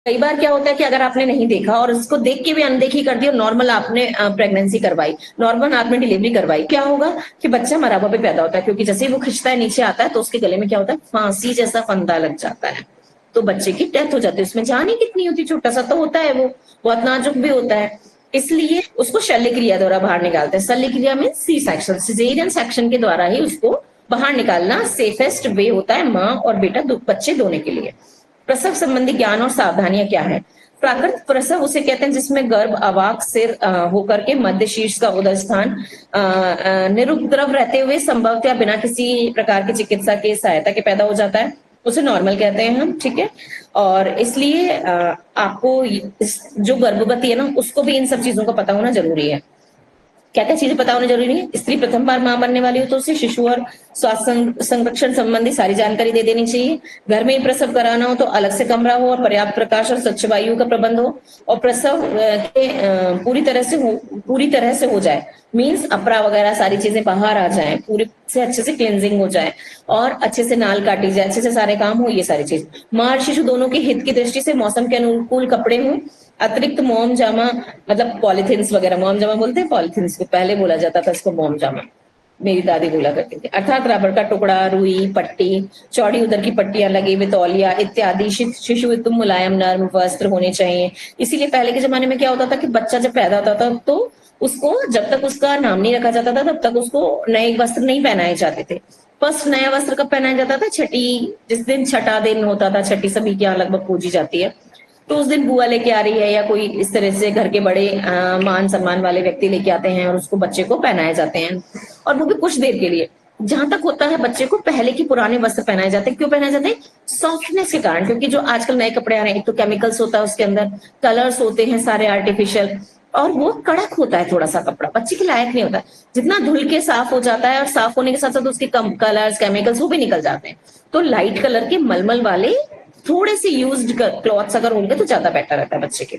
कई बार क्या होता है कि अगर आपने नहीं देखा और उसको देख के भी अनदेखी कर दी और नॉर्मल आपने प्रेगनेंसी करवाई, नॉर्मल आपने डिलीवरी करवाई, क्या होगा कि बच्चा मराबा पे पैदा होता है, क्योंकि जैसे ही वो खिंचता है नीचे आता है तो उसके गले में क्या होता है, फांसी जैसा फंदा लग जाता है, तो बच्चे की डेथ हो जाती है। उसमें जान ही कितनी होती, छोटा सा तो होता है वो, बहुत नाजुक भी होता है। इसलिए उसको शल्य क्रिया द्वारा बाहर निकालते हैं। शल्य क्रिया में सी सेक्शन, सिजेरियन सेक्शन के द्वारा ही उसको बाहर निकालना सेफेस्ट वे होता है माँ और बेटा बच्चे दोनों के लिए। प्रसव संबंधी ज्ञान और सावधानियां क्या है? प्राकृत प्रसव उसे कहते हैं जिसमें गर्भ अवाक सिर होकर के मध्य शीर्ष का उदर स्थान निरुपद्रव रहते हुए संभवतः बिना किसी प्रकार की चिकित्सा की सहायता के पैदा हो जाता है, उसे नॉर्मल कहते हैं हम, ठीक है। और इसलिए आपको जो गर्भवती है ना उसको भी इन सब चीजों का पता होना जरूरी है। क्या क्या चीजें पता होनी जरूरी है? स्त्री प्रथम बार मां बनने वाली हो तो उसे शिशु और स्वास्थ्य संरक्षण संबंधी सारी जानकारी दे देनी चाहिए। घर में ही प्रसव कराना हो तो अलग से कमरा हो और पर्याप्त प्रकाश और स्वच्छ वायु का प्रबंध हो, और प्रसव के पूरी तरह से हो जाए, मीन्स अपरा वगैरह सारी चीजें बाहर आ जाए, पूरी से अच्छे से क्लींजिंग हो जाए और अच्छे से नाल काटी जाए, अच्छे से सारे काम हो, ये सारी चीज। मां और शिशु दोनों के हित की दृष्टि से मौसम के अनुकूल कपड़े हों, अतिरिक्त मोम जामा, मतलब पॉलिथिन्स वगैरह, मोम जामा बोलते हैं पॉलिथिन्स को, पहले बोला जाता था इसको मोम जामा, मेरी दादी बोला करती थी, अर्थात रबड़ का टुकड़ा, रुई पट्टी, चौड़ी उधर की पट्टियां लगी हुए तौलिया इत्यादि। शिशु एकदम मुलायम नर्म वस्त्र होने चाहिए। इसीलिए पहले के जमाने में क्या होता था कि बच्चा जब पैदा होता था तो उसको जब तक उसका नाम नहीं रखा जाता था तब तक उसको नए वस्त्र नहीं पहनाए जाते थे। फर्स्ट नया वस्त्र कब पहनाया जाता था? छठी, जिस दिन छठा दिन होता था, छठी सभी के यहाँ लगभग पूजी जाती है, तो उस दिन बुआ लेके आ रही है या कोई इस तरह से घर के बड़े मान सम्मान वाले व्यक्ति लेके आते हैं और उसको बच्चे को पहनाए जाते हैं, और वो भी कुछ देर के लिए। जहां तक होता है बच्चे को पहले के पुराने वस्त्र पहनाए जाते हैं। क्यों पहनाए जाते हैं? सॉफ्टनेस के कारण, क्योंकि जो आजकल नए कपड़े आ रहे हैं एक तो केमिकल्स होता है उसके अंदर, कलर्स होते हैं सारे आर्टिफिशियल, और वो कड़क होता है थोड़ा सा कपड़ा, बच्चे के लायक नहीं होता है। जितना धुल के साफ हो जाता है और साफ होने के साथ साथ उसके कम कलर्स केमिकल्स वो भी निकल जाते हैं, तो लाइट कलर के मलमल वाले थोड़े से यूज्ड क्लॉथ्स अगर होंगे तो ज्यादा बेटर रहता है बच्चे के।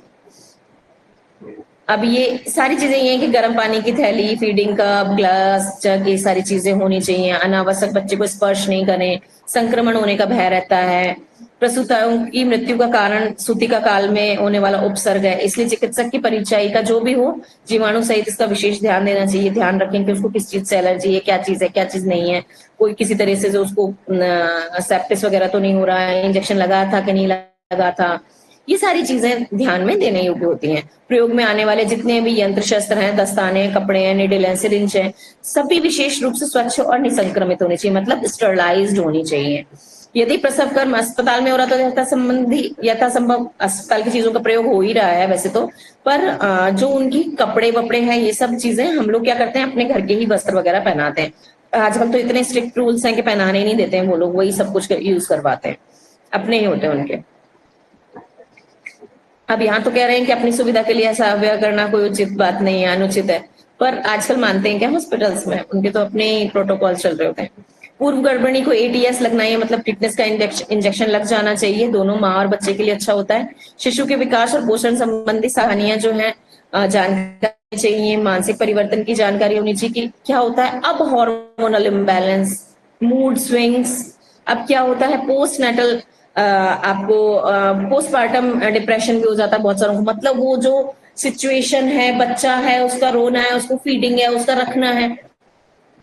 अब ये सारी चीजें ये हैं कि गर्म पानी की थैली, फीडिंग कप, ग्लास, जग, ये सारी चीजें होनी चाहिए। अनावश्यक बच्चे को स्पर्श नहीं करें, संक्रमण होने का भय रहता है। प्रसूताओं की मृत्यु का कारण सूतिका काल में होने वाला उपसर्ग है, इसलिए चिकित्सक की परिचयिका जो भी हो जीवाणु सहित इसका विशेष ध्यान देना चाहिए। ध्यान रखें कि उसको किस चीज से एलर्जी है, क्या चीज है क्या चीज नहीं है, कोई किसी तरह से जो उसको सेप्टिस वगैरह तो नहीं हो रहा है, इंजेक्शन लगा था कि नहीं लगा था, ये सारी चीजें ध्यान में देने योग्य होती हैं। प्रयोग में आने वाले जितने भी यंत्र शस्त्र हैं, दस्ताने, कपड़े हैं, निडल हैं, सिरिंज है, सभी विशेष रूप से स्वच्छ और निसंक्रमित होनी चाहिए, मतलब स्टरलाइज्ड होनी चाहिए। यदि प्रसव कर्म अस्पताल में हो रहा तो यथासंभव अस्पताल की चीजों का प्रयोग हो ही रहा है वैसे तो, पर जो उनकी कपड़े वपड़े हैं ये सब चीजें हम लोग क्या करते हैं, अपने घर के ही वस्त्र वगैरह पहनाते हैं। आजकल तो इतने स्ट्रिक्ट रूल्स हैं कि पहनाने ही नहीं देते हैं वो लोग, वही सब कुछ यूज करवाते हैं, अपने ही होते हैं उनके। अब यहाँ तो कह रहे हैं कि अपनी सुविधा के लिए ऐसा अव्यय करना कोई उचित बात नहीं है, अनुचित है, पर आजकल मानते हैं क्या हॉस्पिटल्स में, उनके तो अपने प्रोटोकॉल चल रहे होते हैं। पूर्व गर्भिणी को एटीएस लगना है, मतलब टिटनेस का इंजेक्शन लग जाना चाहिए, दोनों माँ और बच्चे के लिए अच्छा होता है। शिशु के विकास और पोषण संबंधी कहानियां जो है जानकारी चाहिए। मानसिक परिवर्तन की जानकारी होनी चाहिए कि क्या होता है अब हार्मोनल इम्बैलेंस, मूड स्विंग्स, अब क्या होता है पोस्ट नेटल, आपको पोस्टमार्टम डिप्रेशन भी हो जाता है बहुत सारों को, मतलब वो जो सिचुएशन है, बच्चा है उसका रोना है, उसको फीडिंग है, उसका रखना है,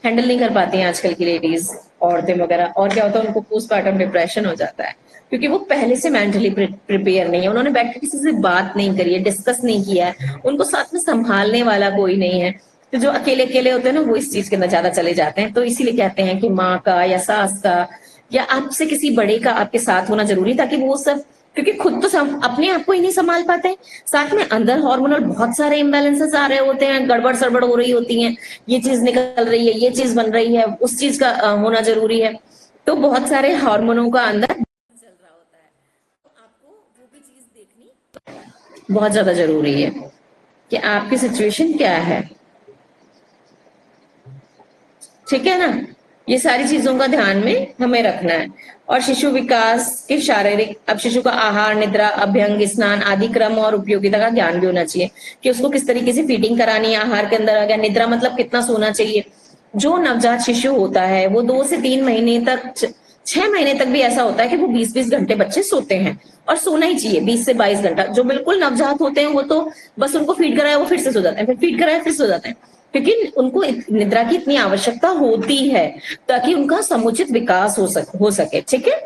हैंडल नहीं कर पाती हैं आजकल की लेडीज, औरतें वगैरह, और क्या होता है उनको पोस्टमार्टम डिप्रेशन हो जाता है क्योंकि वो पहले से मेंटली प्रिपेयर नहीं है, उन्होंने बैठ के किसी से बात नहीं करी है, डिस्कस नहीं किया है, उनको साथ में संभालने वाला कोई नहीं है, तो जो अकेले अकेले होते हैं ना वो इस चीज के अंदर ज्यादा चले जाते हैं। तो इसीलिए कहते हैं कि माँ का या सास का या आपसे किसी बड़े का आपके साथ होना जरूरी, ताकि वो सब क्योंकि खुद तो अपने आप को ही नहीं संभाल पाते, साथ में अंदर हार्मोनल बहुत सारे इम्बैलेंसेस आ रहे होते हैं, गड़बड़ सड़बड़ हो रही होती है, ये चीज निकल रही है, ये चीज बन रही है, उस चीज का होना जरूरी है। तो बहुत सारे हार्मोनों का अंदर चल रहा होता है, तो आपको वो भी चीज देखनी बहुत ज्यादा जरूरी है कि आपकी सिचुएशन क्या है। ठीक है ना, ये सारी चीजों का ध्यान में हमें रखना है। और शिशु विकास के शारीरिक, अब शिशु का आहार, निद्रा, अभ्यंग, स्नान आदि क्रम और उपयोगिता का ज्ञान भी होना चाहिए कि उसको किस तरीके से फीडिंग करानी है। आहार के अंदर आ गया, निद्रा मतलब कितना सोना चाहिए। जो नवजात शिशु होता है वो 2 से 3 महीने तक, 6 महीने तक भी ऐसा होता है कि वो 20-20 घंटे बच्चे सोते हैं, और सोना ही चाहिए 20 से 22 घंटा। जो बिल्कुल नवजात होते हैं वो तो बस उनको फीड कराया वो फिर से सो जाते हैं, फिर फीड कराया फिर सो जाते हैं, क्योंकि उनको निद्रा की इतनी आवश्यकता होती है ताकि उनका समुचित विकास हो सके। ठीक है,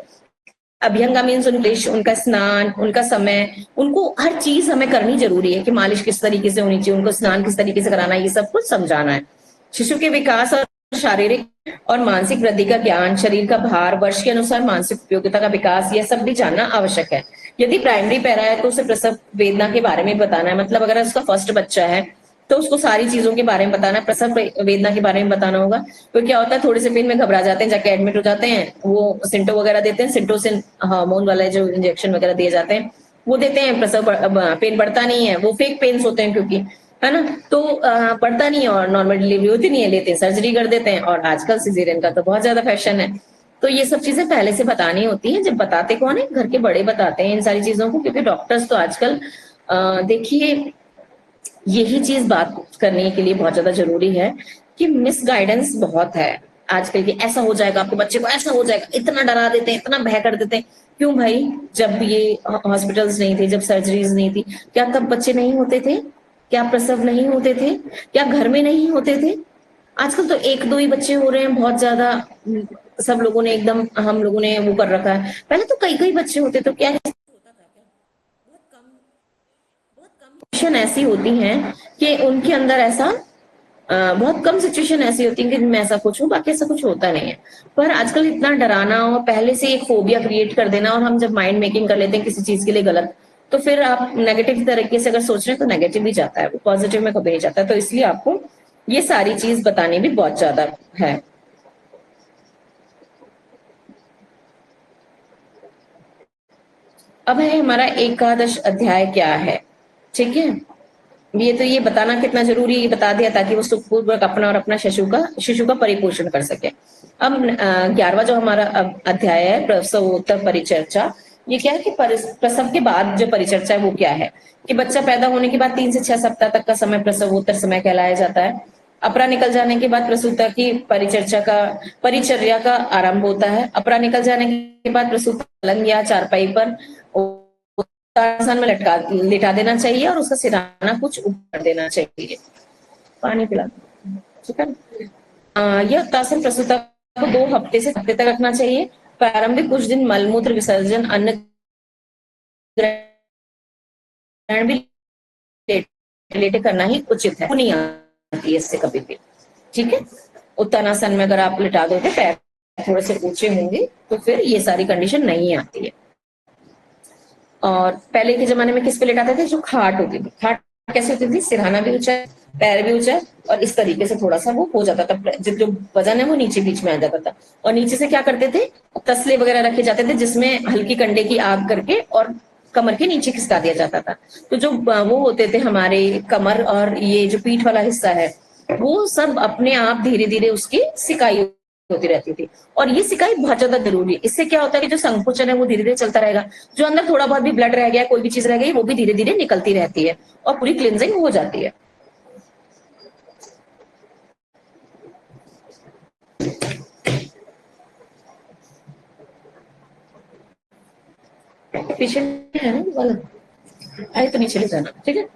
अभ्यंगा मीन्स उनका स्नान, उनका समय, उनको हर चीज हमें करनी जरूरी है कि मालिश किस तरीके से होनी चाहिए, उनको स्नान किस तरीके से कराना है, ये सब कुछ समझाना है। शिशु के विकास और शारीरिक और मानसिक वृद्धि का ज्ञान, शरीर का भार, वर्ष के अनुसार मानसिक उपयोगिता का विकास, यह सब भी जानना आवश्यक है। यदि प्राइमरी पैरा है तो उसे प्रसव वेदना के बारे में बताना है, मतलब अगर उसका फर्स्ट बच्चा है तो उसको सारी चीजों के बारे में बताना है, प्रसव वेदना के बारे में बताना होगा। तो क्या होता है, थोड़े से पेन में घबरा जाते हैं, जाके एडमिट हो जाते हैं, वो सिंटो वगैरह देते हैं, सिंटोसिन हार्मोन वाले जो इंजेक्शन वगैरह दिए जाते हैं वो देते हैं, प्रसव पेन बढ़ता नहीं है, वो फेक पेन्स होते हैं क्योंकि, है ना, तो बढ़ता नहीं है और नॉर्मल डिलीवरी होती नहीं है, लेते हैं सर्जरी कर देते हैं, और आजकल सिजेरियन का तो बहुत ज्यादा फैशन है। तो ये सब चीजें पहले से बतानी होती है। जब बताते कौन है, घर के बड़े बताते हैं इन सारी चीजों को, क्योंकि डॉक्टर्स तो आजकल देखिए यही चीज बात करने के लिए बहुत ज्यादा जरूरी है कि मिस गाइडेंस बहुत है आजकल की। ऐसा हो जाएगा, आपके बच्चे को ऐसा हो जाएगा, इतना डरा देते हैं, इतना भय कर देते हैं। क्यों भाई, जब ये हॉस्पिटल्स नहीं थे, जब सर्जरीज नहीं थी, क्या तब बच्चे नहीं होते थे? क्या प्रसव नहीं होते थे? क्या घर में नहीं होते थे? आजकल तो 1-2 ही बच्चे हो रहे हैं बहुत ज्यादा। सब लोगों ने एकदम, हम लोगों ने वो कर रखा है, पहले तो कई कई बच्चे होते, तो क्या सिचुएशन ऐसी होती हैं कि उनके अंदर ऐसा बहुत कम सिचुएशन ऐसी होती है कि जिनमें ऐसा कुछ हो, बाकी ऐसा कुछ होता नहीं है। पर आजकल इतना डराना और पहले से एक फोबिया क्रिएट कर देना, और हम जब माइंड मेकिंग कर लेते हैं किसी चीज के लिए गलत, तो फिर आप नेगेटिव तरीके से अगर सोच रहे हैं तो नेगेटिव ही जाता है, वो पॉजिटिव में कभी नहीं जाता है। तो इसलिए आपको ये सारी चीज बतानी भी बहुत ज्यादा है। अब है हमारा एकादश अध्याय क्या है। ठीक है, ये तो ये बताना कितना जरूरी है ये बता दिया, ताकि वो सुखपूर्वक अपना और अपना शिशु का परिपोषण कर सके। अब 11वां जो हमारा अध्याय है, प्रसवोत्तर परिचर्चा। ये क्या है कि प्रसव के बाद जो परिचर्चा है वो क्या है कि बच्चा पैदा होने के बाद 3 से 6 सप्ताह तक का समय प्रसवोत्तर समय कहलाया जाता है। अपरा निकल जाने के बाद प्रसूता की परिचर्या का आरंभ होता है। अपरा निकल जाने के बाद प्रसूता पलंग या चारपाई पर आसन में लिटा देना चाहिए, और उसका सिराना कुछ ऊपर देना चाहिए। पानी पिला, ठीक है। यह उत्तासन प्रसूता को 2 हफ्ते से 7 हफ्ते तक रखना चाहिए। प्रारंभिक कुछ दिन मलमूत्र विसर्जन, अन्न ग्रहण भी लेटे करना ही उचित है, नहीं आती है इससे कभी भी। ठीक है, उत्तानासन में अगर आप लिटा दोगे, पैर थोड़े से ऊंचे होंगे, तो फिर ये सारी कंडीशन नहीं आती है। और पहले के जमाने में किस पे लेटाते थे, जो खाट होती थी। खाट कैसे होती थी, सिरहाना भी ऊंचा, पैर भी ऊंचा, और इस तरीके से थोड़ा सा वो हो जाता था, जो वजन है वो नीचे बीच में आ जाता था। और नीचे से क्या करते थे, तसले वगैरह रखे जाते थे जिसमें हल्की कंडे की आग करके और कमर के नीचे खिसका दिया जाता था। तो जो वो होते थे हमारे कमर और ये जो पीठ वाला हिस्सा है, वो सब अपने आप धीरे धीरे उसकी सिकाई होती रहती थी। और ये सिकाई बहुत ज्यादा जरूरी है। इससे क्या होता है कि जो संकुचन है वो धीरे धीरे चलता रहेगा, जो अंदर थोड़ा बहुत भी ब्लड रह गया, कोई भी चीज रह गई, वो भी धीरे धीरे निकलती रहती है और पूरी क्लिनजिंग हो जाती है। पीछे है ना वाला, आए तो नीचे ले जाना, ठीक है।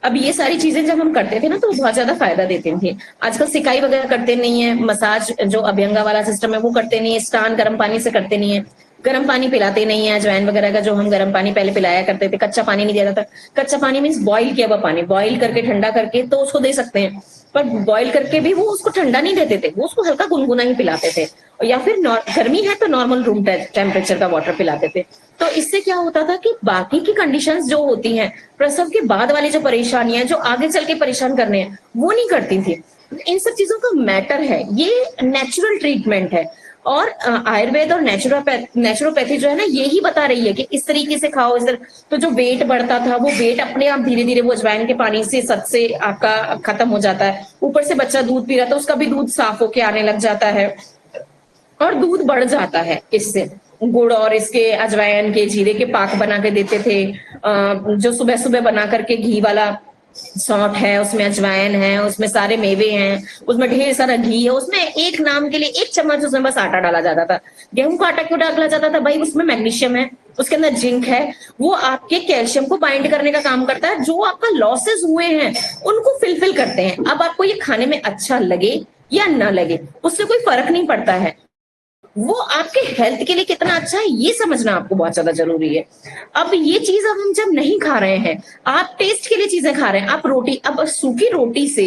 अब ये सारी चीजें जब हम करते थे ना तो बहुत ज्यादा फायदा देते थे। आजकल सिकाई वगैरह करते नहीं है, मसाज जो अभ्यंगा वाला सिस्टम है वो करते नहीं है, स्नान गर्म पानी से करते नहीं है, गर्म पानी पिलाते नहीं है। अजवाइन वगैरह का जो हम गर्म पानी पहले पिलाया करते थे, कच्चा पानी नहीं दिया जाता। कच्चा पानी मीन्स बॉईल किया हुआ पानी, बॉईल करके ठंडा करके तो उसको दे सकते हैं। पर बॉईल करके भी वो उसको ठंडा नहीं देते थे, वो उसको हल्का गुनगुना ही पिलाते थे, या फिर गर्मी है तो नॉर्मल रूम टेम्परेचर का वाटर पिलाते थे। तो इससे क्या होता था कि बाकी की कंडीशंस जो होती हैं, प्रसव के बाद वाली जो परेशानियां जो आगे चल के परेशान करने हैं, वो नहीं करती थी। इन सब चीजों का मैटर है, ये नेचुरल ट्रीटमेंट है। और आयुर्वेद और नेचुरोपैथी जो है ना, यही बता रही है कि इस तरीके से खाओ, इस तरह। तो जो वेट बढ़ता था, वो वेट अपने आप धीरे धीरे वो अजवाइन के पानी से सत से आपका खत्म हो जाता है। ऊपर से बच्चा दूध पी रहा था, उसका भी दूध साफ होके आने लग जाता है, और दूध बढ़ जाता है इससे। गुड़ और इसके अजवाइन के जीरे के पाक बना के देते थे, जो सुबह सुबह बना करके घी वाला, सौंठ है उसमें, अजवाइन है उसमें, सारे मेवे हैं उसमें, ढेर सारा घी है उसमें, एक नाम के लिए 1 चम्मच उसमें बस आटा डाला जाता था। गेहूं का आटा क्यों डाला जाता था भाई? उसमें मैग्नीशियम है, उसके अंदर जिंक है, वो आपके कैल्शियम को बाइंड करने का काम करता है, जो आपका लॉसेस हुए हैं उनको फिलफिल करते हैं। अब आपको ये खाने में अच्छा लगे या ना लगे, उससे कोई फर्क नहीं पड़ता है, वो आपके हेल्थ के लिए कितना अच्छा है ये समझना आपको बहुत ज्यादा जरूरी है। अब ये चीज अब हम जब नहीं खा रहे हैं, आप टेस्ट के लिए चीजें खा रहे हैं, आप रोटी, अब सूखी रोटी से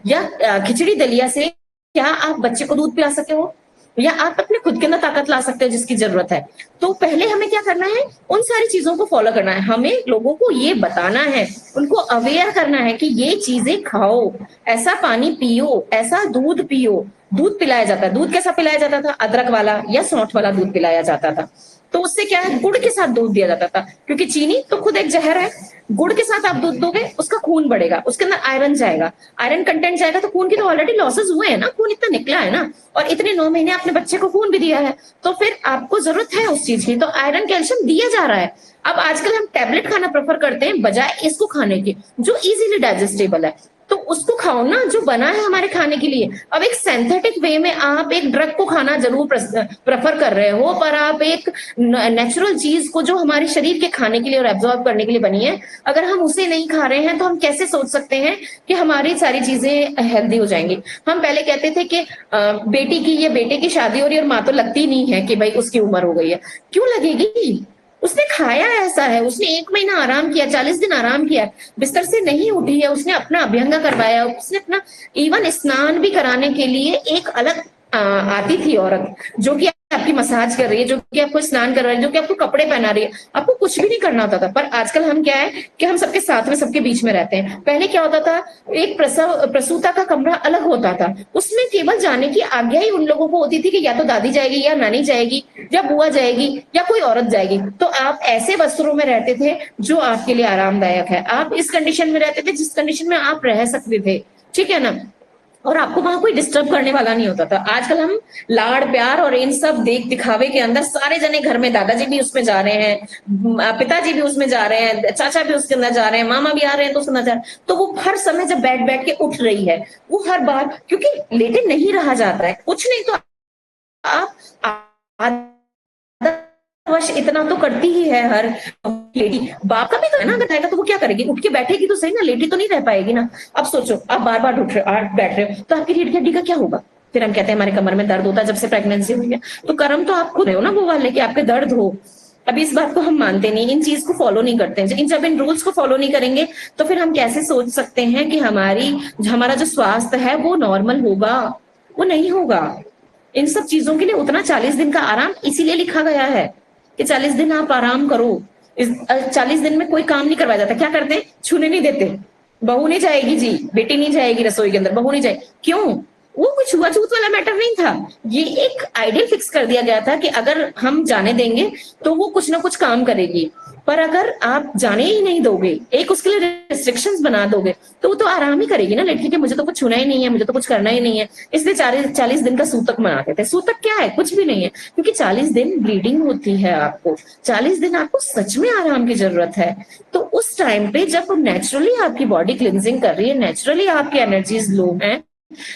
या खिचड़ी दलिया से क्या आप बच्चे को दूध पिला सकते हो? या आप अपने खुद के अंदर ताकत ला सकते हो जिसकी जरूरत है? तो पहले हमें क्या करना है, उन सारी चीजों को फॉलो करना है, हमें लोगों को ये बताना है, उनको अवेयर करना है कि ये चीजें खाओ, ऐसा पानी पियो, ऐसा दूध पियो। दूध पिलाया जाता है, दूध कैसा पिलाया जाता था? अदरक वाला या सौंठ वाला दूध पिलाया जाता था। तो उससे क्या है, गुड़ के साथ दूध दिया जाता था, क्योंकि चीनी तो खुद एक जहर है। गुड़ के साथ आप दूध दोगे, उसका खून बढ़ेगा, उसके अंदर आयरन जाएगा, आयरन कंटेंट जाएगा, तो खून की तो ऑलरेडी लॉसेस हुए हैं ना, खून इतना निकला है ना, और इतने 9 महीने आपने बच्चे को खून भी दिया है, तो फिर आपको जरूरत है उस चीज की, तो आयरन कैल्शियम दिया जा रहा है। अब आजकल हम टैबलेट खाना प्रेफर करते हैं बजाय इसको खाने के, जो इजीली डाइजेस्टेबल है, तो उसको खाओ ना जो बना है हमारे खाने के लिए। अब एक सिंथेटिक वे में आप एक ड्रग को खाना जरूर प्रेफर कर रहे हो, पर आप एक नेचुरल चीज को जो हमारे शरीर के खाने के लिए और एब्जॉर्ब करने के लिए बनी है, अगर हम उसे नहीं खा रहे हैं तो हम कैसे सोच सकते हैं कि हमारी सारी चीजें हेल्दी हो जाएंगी? हम पहले कहते थे कि बेटी की या बेटे की शादी हो रही है और माँ तो लगती नहीं है कि भाई उसकी उम्र हो गई है। क्यों लगेगी? उसने खाया ऐसा है, उसने 1 महीना आराम किया, 40 दिन आराम किया, बिस्तर से नहीं उठी है, उसने अपना अभ्यंग करवाया, उसने अपना इवन स्नान भी कराने के लिए एक अलग आती थी औरत, जो कि आपकी मसाज कर रही है, जो कि आपको स्नान करवा रही है, जो कि आपको कपड़े पहना रही है, आपको कुछ भी नहीं करना होता था। पर आजकल हम क्या है कि हम सबके साथ में, सबके बीच में रहते हैं। पहले क्या होता था, एक प्रसूता का कमरा अलग होता था, उसमें केवल जाने की आज्ञा ही उन लोगों को होती थी कि या तो दादी जाएगी या नानी जाएगी या बुआ जाएगी या कोई औरत जाएगी। तो आप ऐसे वस्त्रों में रहते थे जो आपके लिए आरामदायक है, आप इस कंडीशन में रहते थे जिस कंडीशन में आप रह सकते थे, ठीक है ना, और आपको वहां कोई डिस्टर्ब करने वाला नहीं होता था। आजकल हम लाड़ प्यार और इन सब देख दिखावे के अंदर सारे जने घर में, दादाजी भी उसमें जा रहे हैं, पिताजी भी उसमें जा रहे हैं, चाचा भी उसके अंदर जा रहे हैं, मामा भी आ रहे हैं तो उसके अंदर जा रहे हैं। तो वो हर समय जब बैठ बैठ के उठ रही है, वो हर बार, क्योंकि लेटे नहीं रहा जाता है, कुछ नहीं तो आप वश इतना तो करती ही है हर लेडी। बाप का भी तो है ना, अगर आएगा तो वो क्या करेगी, उठ के बैठेगी तो सही ना, लेटी तो नहीं रह पाएगी ना। अब सोचो, आप बार बार उठ रहे हो, बैठ रहे हो, तो आपकी रीढ़ की हड्डी का क्या होगा? फिर हम कहते हैं हमारे कमर में दर्द होता है जब से प्रेगनेंसी हुई है, तो कर्म तो आप खुद रहे हो ना वो वाले कि आपके दर्द हो। अभी इस बात को हम मानते नहीं, इन चीज को फॉलो नहीं करते हैं, जब इन रूल्स को फॉलो नहीं करेंगे तो फिर हम कैसे सोच सकते हैं कि हमारा जो स्वास्थ्य है वो नॉर्मल होगा? वो नहीं होगा। इन सब चीजों के लिए उतना 40 दिन का आराम इसीलिए लिखा गया है कि 40 दिन आप आराम करो। इस 40 दिन में कोई काम नहीं करवाया जाता। क्या करते? छूने नहीं देते, बहू नहीं जाएगी जी, बेटी नहीं जाएगी रसोई के अंदर, बहू नहीं जाएगी। क्यों? वो कुछ छुआछूत वाला मैटर नहीं था, ये एक आइडियल फिक्स कर दिया गया था कि अगर हम जाने देंगे तो वो कुछ ना कुछ काम करेगी, पर अगर आप जाने ही नहीं दोगे, एक उसके लिए रिस्ट्रिक्शंस बना दोगे, तो वो तो आराम ही करेगी ना लड़की के, मुझे तो कुछ छूना ही नहीं है, मुझे तो कुछ करना ही नहीं है। इसलिए 40 दिन का सूतक मनाते थे। सूतक क्या है? कुछ भी नहीं है, क्योंकि 40 दिन ब्लीडिंग होती है आपको, 40 दिन आपको सच में आराम की जरूरत है। तो उस टाइम पे जब नेचुरली आपकी बॉडी क्लिनजिंग कर रही है, नेचुरली आपकी एनर्जीज लो है,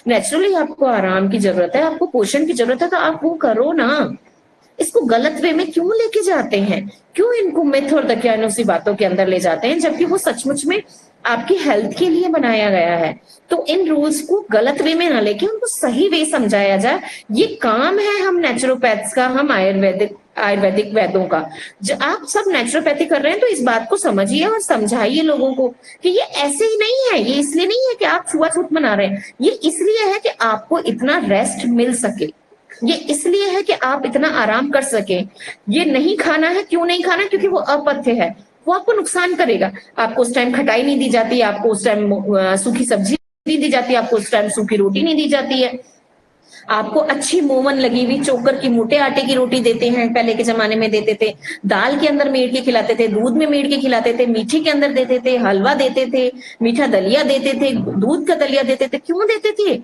नेचुरली आपको आराम की जरूरत है, आपको पोषण की जरूरत है, तो आप वो करो ना। इसको गलत वे में क्यों लेके जाते हैं? क्यों इनको मिथ और दकियानुसी बातों के अंदर ले जाते हैं, जबकि वो सचमुच में आपकी हेल्थ के लिए बनाया गया है? तो इन रूल्स को गलत वे में ना लेके उनको सही वे समझाया जाए। ये काम है हम नेचुरोपैथ्स का, हम आयुर्वेदिक आयुर्वेदिक वैद्यों का। आप सब नेचुरोपैथी कर रहे हैं तो इस बात को समझिए और समझाइए लोगों को कि ये ऐसे ही नहीं है, ये इसलिए नहीं है कि आप छुआछूत मना रहे हैं, ये इसलिए है कि आपको इतना रेस्ट मिल सके, ये इसलिए है कि आप इतना आराम कर सके। ये नहीं खाना है, क्यों नहीं खाना? क्योंकि वो अपथ्य है, वो आपको नुकसान करेगा। आपको उस टाइम खटाई नहीं दी जाती, आपको उस टाइम सूखी सब्जी नहीं दी जाती, आपको उस टाइम सूखी रोटी नहीं दी जाती है, आपको अच्छी मोमन लगी हुई चोकर की मोटे आटे की रोटी देते हैं, पहले के जमाने में देते थे, दाल के अंदर मेड़ के खिलाते थे, दूध में मेड़ के खिलाते थे, मीठे के अंदर देते थे, हलवा देते थे, मीठा दलिया देते थे, दूध का दलिया देते थे। क्यों देते थे?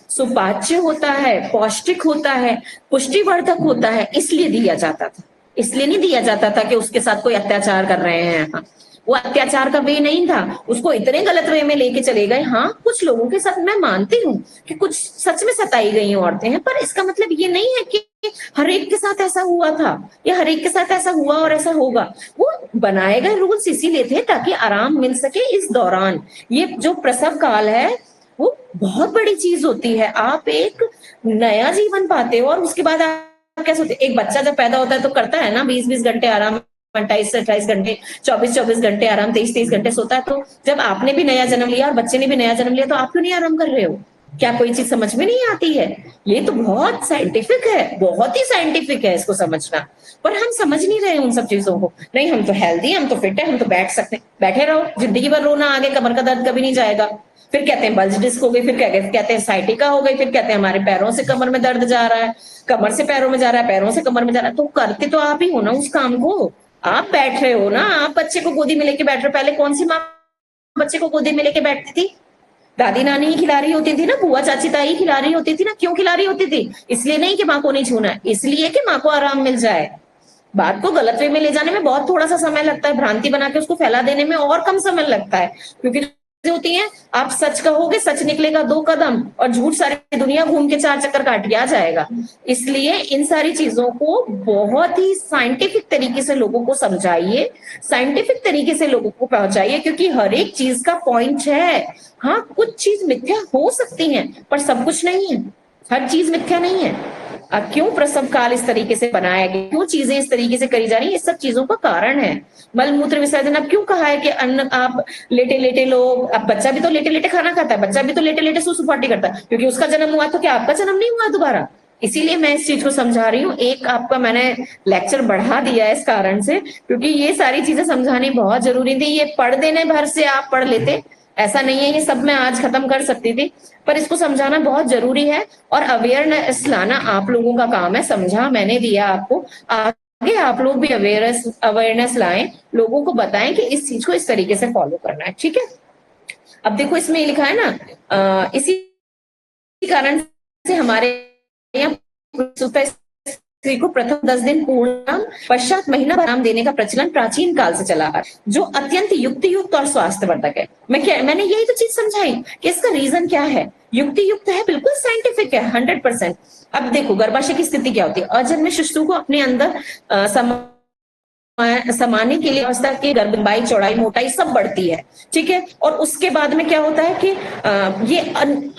सुपाच्य होता है, पौष्टिक होता है, पुष्टिवर्धक होता है, इसलिए दिया जाता था। इसलिए नहीं दिया जाता था कि उसके साथ कोई अत्याचार कर रहे हैं। वो अत्याचार का वे नहीं था, उसको इतने गलत वे में लेके चले गए। हाँ, कुछ लोगों के साथ मैं मानती हूँ कि कुछ सच में सताई गई औरतें हैं, पर इसका मतलब ये नहीं है कि हर एक के साथ ऐसा हुआ था या हर एक के साथ ऐसा हुआ और ऐसा होगा। वो बनाए गए रूल्स इसीलिए थे ताकि आराम मिल सके इस दौरान। ये जो प्रसव काल है वो बहुत बड़ी चीज होती है, आप एक नया जीवन पाते हो और उसके बाद आप क्या सोचते, एक बच्चा जब पैदा होता है तो करता है ना 20-20 घंटे आराम, 28-28 घंटे, 24-24 घंटे आराम, 23-23 घंटे सोता है। तो जब आपने भी नया जन्म लिया और बच्चे ने भी नया जन्म लिया तो आप क्यों नहीं आराम कर रहे हो? क्या कोई चीज समझ में नहीं आती है? ये तो बहुत साइंटिफिक है, बहुत ही साइंटिफिक है इसको समझना, पर हम समझ नहीं रहे उन सब चीजों को। नहीं, हम तो हेल्दी, हम तो फिट है, हम तो बैठ सकते हैं। बैठे रहो, जिंदगी भर रोना, आगे कमर का दर्द कभी नहीं जाएगा। फिर कहते हैं बल्ज डिस्क हो गई, फिर कहते हैं साइटिका हो गई, फिर कहते हैं हमारे पैरों से कमर में दर्द जा रहा है, कमर से पैरों में जा रहा है, पैरों से कमर में जा रहा है। तो करते तो आप ही हो ना उस काम को, आप बैठ रहे हो ना, आप बच्चे को गोदी में लेके बैठ रहे हो। पहले कौन सी माँ बच्चे को गोदी में लेके बैठती थी? दादी नानी ही खिला रही होती थी ना, बुआ चाची ताई खिला रही होती थी ना। क्यों खिला रही होती थी? इसलिए नहीं कि माँ को नहीं छूना है, इसलिए कि माँ को आराम मिल जाए। बात को गलत वे में ले जाने में बहुत थोड़ा सा समय लगता है, भ्रांति बना के उसको फैला देने में और कम समय लगता है। क्योंकि होती है, आप सच कहोगे सच निकलेगा 2 कदम, और झूठ सारी दुनिया घूम के 4 चक्कर काट के आ जाएगा। इसलिए इन सारी चीजों को बहुत ही साइंटिफिक तरीके से लोगों को समझाइए, साइंटिफिक तरीके से लोगों को पहुंचाइए, क्योंकि हर एक चीज का पॉइंट है। हाँ, कुछ चीज मिथ्या हो सकती है पर सब कुछ नहीं है, हर चीज मिथ्या नहीं है। क्यों प्रसव काल इस तरीके से बनाया गया, क्यों चीजें इस तरीके से करी जा रही है, इस सब चीजों का कारण है। मल मूत्र विसर्जन, अब क्यों कहा है कि अन्न आप लेटे लेटे लो? अब बच्चा भी तो लेटे लेटे खाना खाता है, बच्चा भी तो लेटे लेटे सुसुपाटी करता है, क्योंकि उसका जन्म हुआ, तो क्या आपका जन्म नहीं हुआ दोबारा? इसीलिए मैं इस चीज को समझा रही हूँ। एक आपका मैंने लेक्चर बढ़ा दिया है इस कारण से, क्योंकि ये सारी चीजें समझानी बहुत जरूरी थी। ये पढ़ देने भर से आप पढ़ लेते, ऐसा नहीं है, ये सब मैं आज खत्म कर सकती थी, पर इसको समझाना बहुत जरूरी है। और अवेयरनेस लाना आप लोगों का काम है। समझा मैंने दिया आपको, आगे आप लोग भी अवेयरनेस अवेयरनेस लाएं, लोगों को बताएं कि इस चीज को इस तरीके से फॉलो करना है। ठीक है, अब देखो इसमें ये लिखा है ना, इसी कारण से हमारे यहाँ स्त्री को प्रथम 10 दिन पूर्ण, पश्चात महीना भर आराम देने का प्रचलन प्राचीन काल से चला है, जो अत्यंत युक्ति युक्त और स्वास्थ्यवर्धक है। मैंने यही तो चीज समझाई कि इसका रीजन क्या है। युक्ति युक्त है, बिल्कुल साइंटिफिक है, 100%। अब देखो गर्भाशय की स्थिति क्या होती है, अजन्मे शिशु को अपने अंदर समाने के लिए अवस्था की लंबाई, चौड़ाई, मोटाई सब बढ़ती है। ठीक है, और उसके बाद में क्या होता है कि ये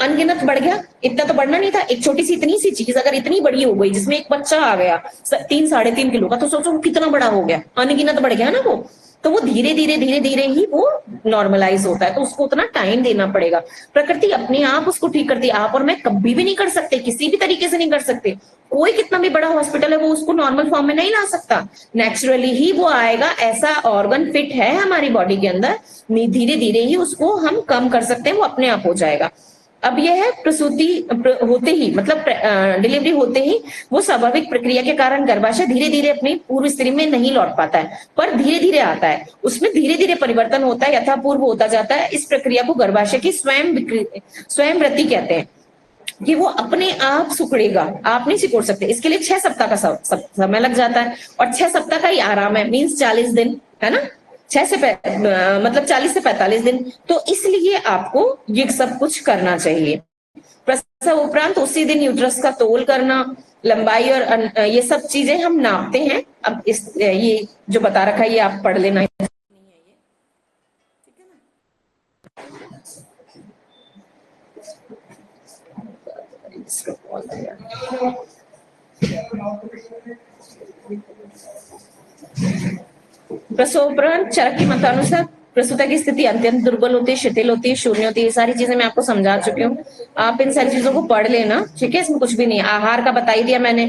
अनगिनत बढ़ गया। इतना तो बढ़ना नहीं था, एक छोटी सी इतनी सी चीज अगर इतनी बड़ी हो गई, जिसमें एक बच्चा आ गया 3-3.5 किलो का, तो सोचो वो कितना बड़ा हो गया, अनगिनत बढ़ गया ना वो। तो वो धीरे धीरे धीरे धीरे ही वो नॉर्मलाइज होता है, तो उसको उतना टाइम देना पड़ेगा। प्रकृति अपने आप उसको ठीक करती है, आप और मैं कभी भी नहीं कर सकते, किसी भी तरीके से नहीं कर सकते। कोई कितना भी बड़ा हॉस्पिटल है वो उसको नॉर्मल फॉर्म में नहीं ला सकता, नेचुरली ही वो आएगा। ऐसा ऑर्गन फिट है हमारी बॉडी के अंदर, धीरे धीरे ही उसको हम कम कर सकते हैं, वो अपने आप हो जाएगा। अब यह है प्रसूति होते ही, मतलब डिलीवरी होते ही, वो स्वाभाविक प्रक्रिया के कारण गर्भाशय धीरे धीरे अपनी पूर्व स्थिति में नहीं लौट पाता है, पर धीरे धीरे आता है, उसमें धीरे धीरे परिवर्तन होता है, यथापूर्व होता जाता है। इस प्रक्रिया को गर्भाशय की स्वयं वृद्धि कहते हैं, कि वो अपने आप सिकुड़ेगा, आप नहीं सिकुड़ सकते। इसके लिए 6 सप्ताह का समय लग जाता है, और 6 सप्ताह का ही आराम है, मीन्स 40 दिन, है ना। मतलब 40 से 45 दिन। तो इसलिए आपको ये सब कुछ करना चाहिए। प्रसव उपरांत उसी दिन यूट्रस का तोल करना, लंबाई और ये सब चीजें हम नापते हैं। अब ये जो बता रखा है ये आप पढ़ लेना। प्रसवोपरांत चरक की मतानुसार प्रसूता की स्थिति अत्यंत दुर्बल होती है, शिथिल होती है, शून्य होती है। ये सारी चीजें मैं आपको समझा चुकी हूँ, आप इन सारी चीजों को पढ़ लेना, ठीक है। इसमें कुछ भी नहीं है। आहार का बता ही दिया मैंने,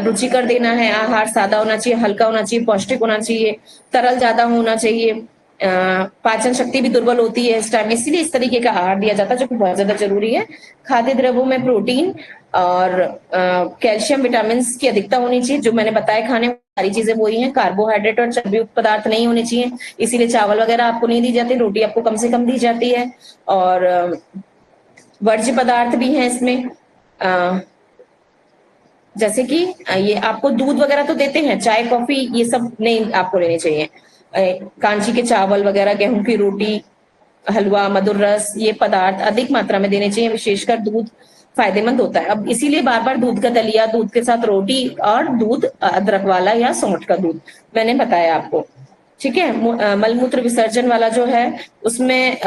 रुचिकर देना है, आहार सादा होना चाहिए, हल्का होना चाहिए, पौष्टिक होना चाहिए, तरल ज्यादा होना चाहिए। पाचन शक्ति भी दुर्बल होती है इस टाइम, इसीलिए इस तरीके का आहार दिया जाता है जो कि बहुत ज्यादा जरूरी है। खाद्य द्रव्यों में प्रोटीन और कैल्शियम, विटामिन की अधिकता होनी चाहिए, जो मैंने बताया खाने में सारी चीजें वही हैं। कार्बोहाइड्रेट और चर्बी युक्त पदार्थ नहीं होने चाहिए, इसीलिए चावल वगैरह आपको नहीं दी जाती, रोटी आपको कम से कम दी जाती है। और वर्ज्य पदार्थ भी हैं इसमें, जैसे कि ये आपको दूध वगैरह तो देते हैं, चाय कॉफी ये सब नहीं आपको लेने चाहिए। कांची के चावल वगैरह, गेहूं की रोटी, हलवा, मधुर रस, ये पदार्थ अधिक मात्रा में देने चाहिए, विशेषकर दूध फायदेमंद होता है। अब इसीलिए बार बार दूध का दलिया, दूध के साथ रोटी और दूध अदरक वाला या सौंठ का दूध मैंने बताया आपको, ठीक है। मलमूत्र विसर्जन वाला जो है उसमें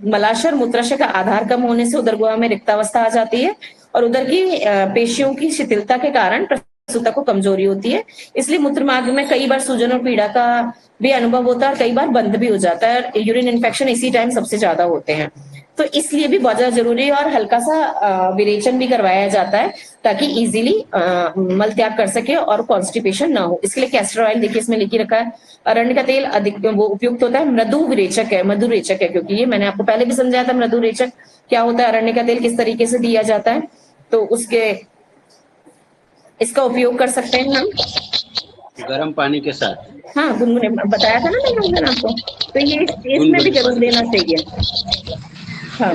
मलाशय मूत्राशय का आधार कम होने से उदर गुहा में रिक्तावस्था आ जाती है और उदर की पेशियों की शिथिलता के कारण प्रसूता को कमजोरी होती है। इसलिए मूत्र मार्ग में कई बार सूजन और पीड़ा का भी अनुभव होता है और कई बार बंद भी हो जाता है। यूरिन इन्फेक्शन इसी टाइम सबसे ज्यादा होते हैं, तो इसलिए भी बहुत ज्यादा जरूरी है। और हल्का सा विरेचन भी करवाया जाता है ताकि इजीली मल त्याग कर सके और कॉन्स्टिपेशन ना हो। इसके लिए कैस्टर ऑयल देखिए इसमें लिखी रखा है। अरण्य का तेल अधिक वो उपयुक्त होता है, मृदु विरेचक है, मधुर रेचक है, क्योंकि ये मैंने आपको पहले भी समझाया था मृदु रेचक क्या होता है, अरण्य का तेल किस तरीके से दिया जाता है, तो उसके इसका उपयोग कर सकते हैं हम गर्म पानी के साथ। हाँ, गुनगुने बताया था ना मैंने उस दिन आपको, तो ये इसमें भी जरूर देना चाहिए। हाँ,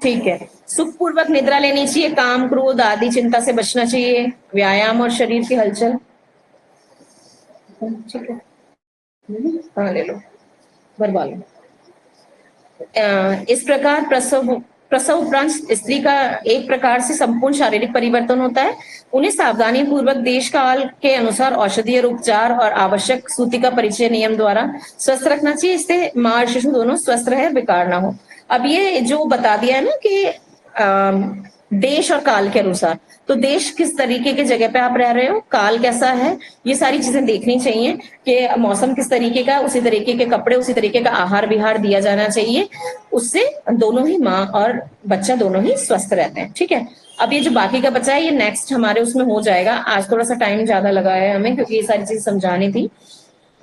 ठीक है। सुखपूर्वक निद्रा लेनी चाहिए, काम क्रोध आदि चिंता से बचना चाहिए, व्यायाम और शरीर की हलचल, ठीक है। हाँ ले लो, भरवा लो। इस प्रकार प्रसव प्रसव उपरांत स्त्री का एक प्रकार से संपूर्ण शारीरिक परिवर्तन होता है। उन्हें सावधानी पूर्वक देश काल के अनुसार औषधीय उपचार और आवश्यक सूती का परिचय नियम द्वारा स्वस्थ रखना चाहिए, इससे माँ और शिशु दोनों स्वस्थ रहे, विकार ना हो। अब ये जो बता दिया है ना कि देश और काल के अनुसार, तो देश किस तरीके के जगह पे आप रह रहे हो, काल कैसा है, ये सारी चीजें देखनी चाहिए कि मौसम किस तरीके का, उसी तरीके के कपड़े, उसी तरीके का आहार विहार दिया जाना चाहिए। उससे दोनों ही माँ और बच्चा दोनों ही स्वस्थ रहते हैं, ठीक है। अब ये जो बाकी का बचा है ये नेक्स्ट हमारे उसमें हो जाएगा। आज थोड़ा सा टाइम ज्यादा लगा है हमें क्योंकि ये सारी चीज समझानी थी,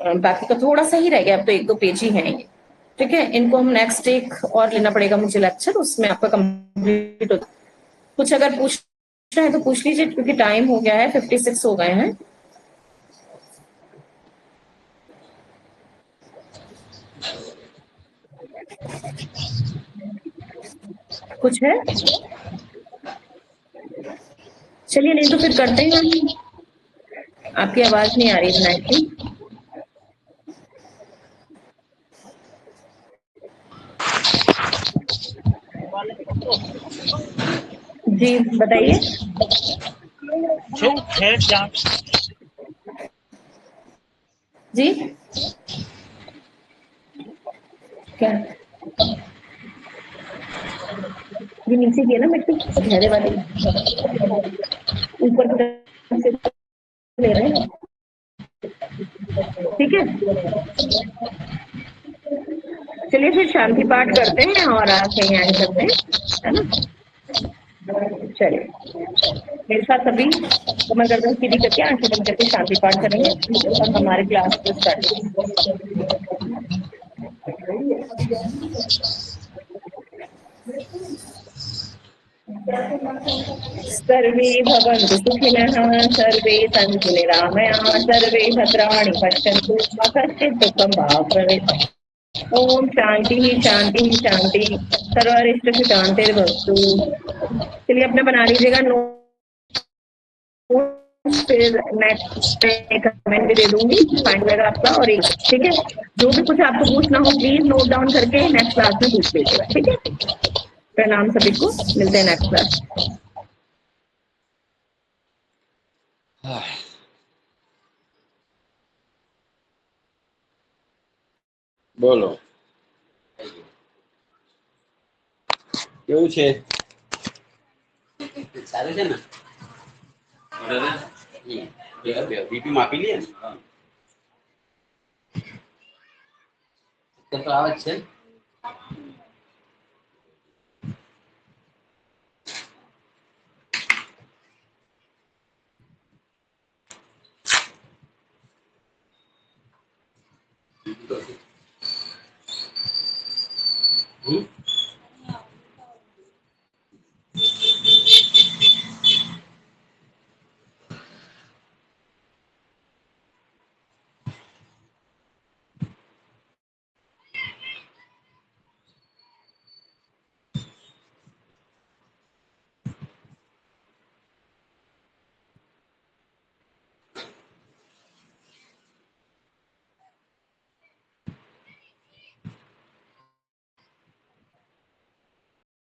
बाकी का थोड़ा सा ही रह गया, अब तो एक दो पेज ही है ये, ठीक है। इनको हम नेक्स्ट एक और लेना पड़ेगा मुझे लेक्चर, उसमें आपका कंप्लीट हो। कुछ अगर पूछना है तो पूछ लीजिए क्योंकि टाइम हो गया है, 56 हो गए हैं। कुछ है? चलिए, नहीं तो फिर करते हैं हम। आपकी आवाज नहीं आ रही विनायक की। जी बताइए। जी क्या ये नीचे की है ना मिट्टी गहरे वाली, ऊपर की तरफ से ले रहे हैं, ठीक है। चलिए फिर शांति पाठ करते हैं और आके यहाँ करते हैं, है ना। चलिए मेरे साथ सभी कमर गर्दन सीधी करके आंखें बंद करके शांति पाठ करेंगे और हमारे क्लास को स्टार्ट सर्वे भवन्तु सुखिनः, सर्वे सन्तु निरामयाः, सर्वे भद्राणि पश्यन्तु मा कश्चित् दुःखं वा भवेत्। ओम शांति ही शांति ही शांति, सर्वरिष्ट शांतिर्भवतु। चलिए अपना बना लीजिएगा नोट, फिर नेक्स्ट कमेंट भी दे दूंगी, फाइंड रहेगा आपका। और एक ठीक है, जो भी कुछ आपको पूछना हो प्लीज नोट डाउन करके नेक्स्ट क्लास में पूछ लीजिएगा, ठीक है। प्रणाम सभी को, मिलते हैं नेक्स्ट क्लास। બોલો કેવું છે? સારું છે ને? બરાબર. बीपी मापी लिए तो આવે છે